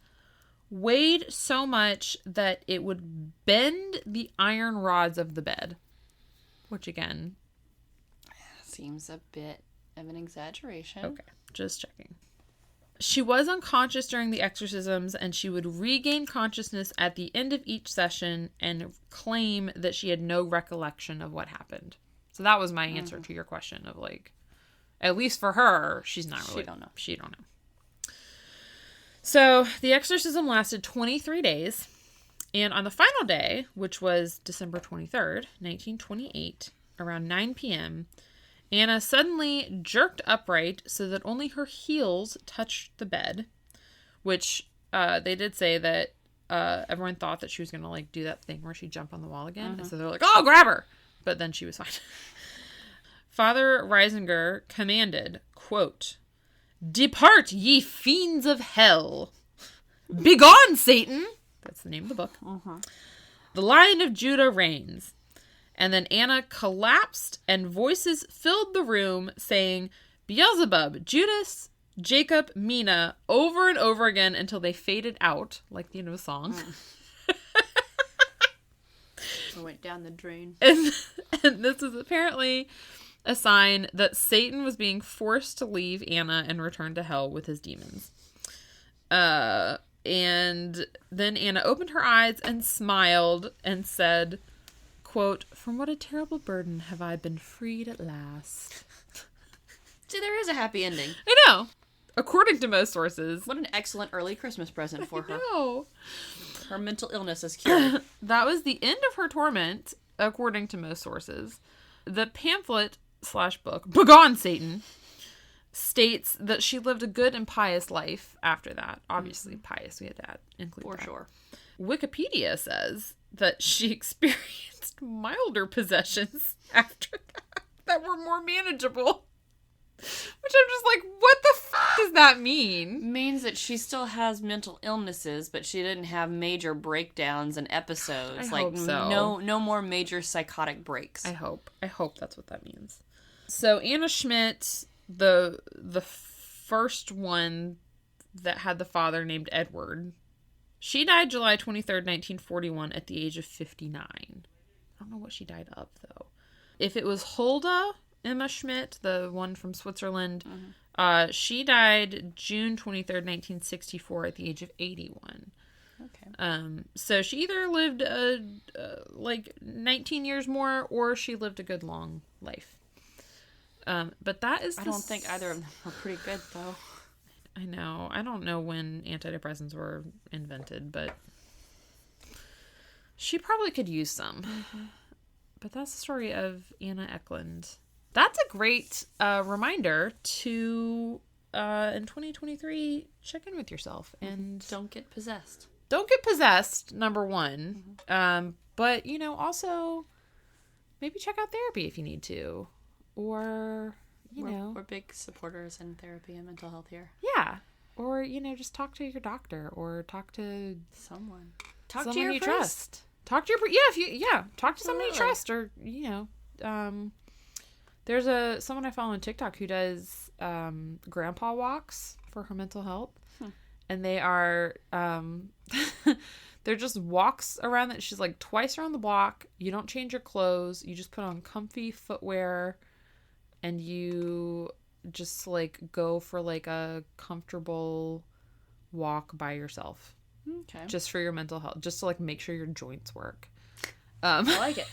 weighed so much that it would bend the iron rods of the bed. Which, again... seems a bit of an exaggeration. Okay, just checking. She was unconscious during the exorcisms, and she would regain consciousness at the end of each session and claim that she had no recollection of what happened. So that was my answer to your question of like, at least for her, she's not really... She don't know. So the exorcism lasted 23 days, and on the final day, which was December 23rd, 1928, around 9 p.m., Anna suddenly jerked upright so that only her heels touched the bed, which they did say that everyone thought that she was going to like do that thing where she'd jump on the wall again. And so they're like, "Oh, grab her!" But then she was fine. Father Reisinger commanded, quote, "Depart, ye fiends of hell. Begone, Satan." That's the name of the book. "The Lion of Judah reigns." And then Anna collapsed and voices filled the room saying, "Beelzebub, Judas, Jacob, Mina," over and over again until they faded out, like the end of a song. It went down the drain. And this is apparently a sign that Satan was being forced to leave Anna and return to hell with his demons. And then Anna opened her eyes and smiled and said, quote, "From what a terrible burden have I been freed at last." See, there is a happy ending. I know. According to most sources. What an excellent early Christmas present for her. I know. Her mental illness is cured. That was the end of her torment, according to most sources. The pamphlet / book, Begone, Satan, states that she lived a good and pious life after that. Obviously, pious, we had to include For that. sure. Wikipedia says that she experienced milder possessions after that were more manageable. Which I'm just like, what the fuck does that mean? Means that she still has mental illnesses, but she didn't have major breakdowns and episodes. I hope so. No more major psychotic breaks. I hope that's what that means. So Anna Schmidt, the first one that had the father named Edward, she died July 23rd, 1941 at the age of 59. I don't know what she died of, though. If it was Hulda Emma Schmidt, the one from Switzerland, she died June 23rd, 1964 at the age of 81. Okay. So she either lived like 19 years more, or she lived a good long life. But that is I don't think either of them were pretty good, though. I know. I don't know when antidepressants were invented, but she probably could use some. Mm-hmm. But that's the story of Anna Ecklund. That's a great reminder to, in 2023, check in with yourself. And don't get possessed. Don't get possessed, number one. Mm-hmm. But, also maybe check out therapy if you need to. Or, We're big supporters in therapy and mental health here. Yeah. Or, just talk to your doctor or talk to someone. Talk to your trust. Talk to your, talk to somebody you trust, or, there's someone I follow on TikTok who does grandpa walks for her mental health. And they are, they're just walks around that. She's like twice around the block. You don't change your clothes. You just put on comfy footwear and you just like go for like a comfortable walk by yourself. Okay. Just for your mental health. Just to like make sure your joints work. I like it.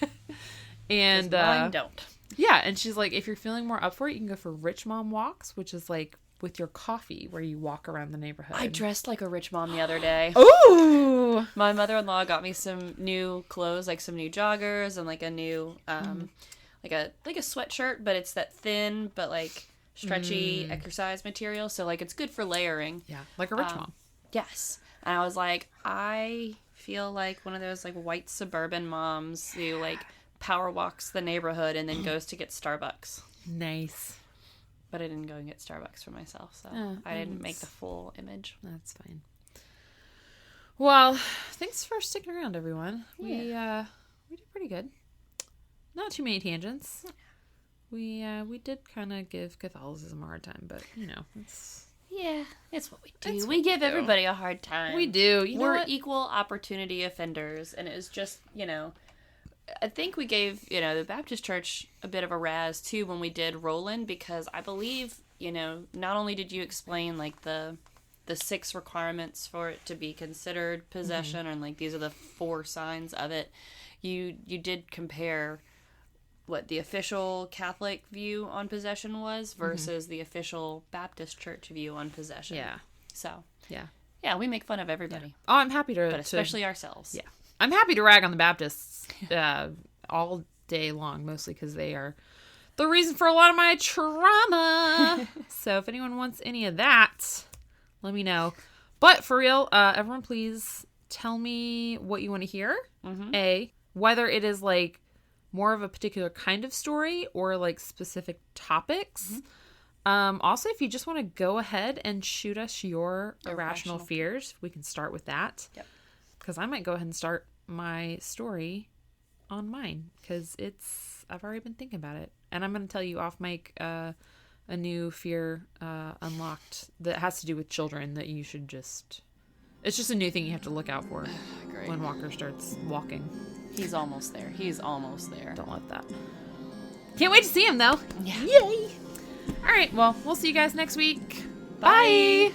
And mine don't. Yeah, and she's like, if you're feeling more up for it, you can go for rich mom walks, which is like with your coffee, where you walk around the neighborhood. I dressed like a rich mom the other day. Ooh! My mother-in-law got me some new clothes, like some new joggers and like a new, like a sweatshirt, but it's that thin but like stretchy exercise material, so like it's good for layering. Yeah, like a rich mom. Yes. And I was like, I feel like one of those like white suburban moms who like power walks the neighborhood and then goes to get Starbucks. Nice. But I didn't go and get Starbucks for myself, so I didn't make the full image. That's fine. Well, thanks for sticking around, everyone. Yeah. We did pretty good. Not too many tangents. We did kind of give Catholicism a hard time, but it's... Yeah, it's what we do. We give everybody a hard time. We do. We're equal opportunity offenders, and it's just, I think we gave, the Baptist Church a bit of a razz, too, when we did Roland, because I believe, not only did you explain, like, the 6 requirements for it to be considered possession, and, like, these are the 4 signs of it, you did compare what the official Catholic view on possession was versus the official Baptist Church view on possession. Yeah. So. Yeah. Yeah, we make fun of everybody. Yeah. Oh, I'm happy to... But especially ourselves. Yeah. I'm happy to rag on the Baptists all day long, mostly because they are the reason for a lot of my trauma. So if anyone wants any of that, let me know. But for real, everyone please tell me what you want to hear. Whether it is like more of a particular kind of story or like specific topics. Also, if you just want to go ahead and shoot us your irrational fears, we can start with that. Yep. Because I might go ahead and start my story on mine because I've already been thinking about it. And I'm going to tell you off mic a new fear unlocked that has to do with children that you should just... It's just a new thing you have to look out for when Walker starts walking. He's almost there. Don't let that. Can't wait to see him, though. Yeah. Yay! All right, well, we'll see you guys next week. Bye.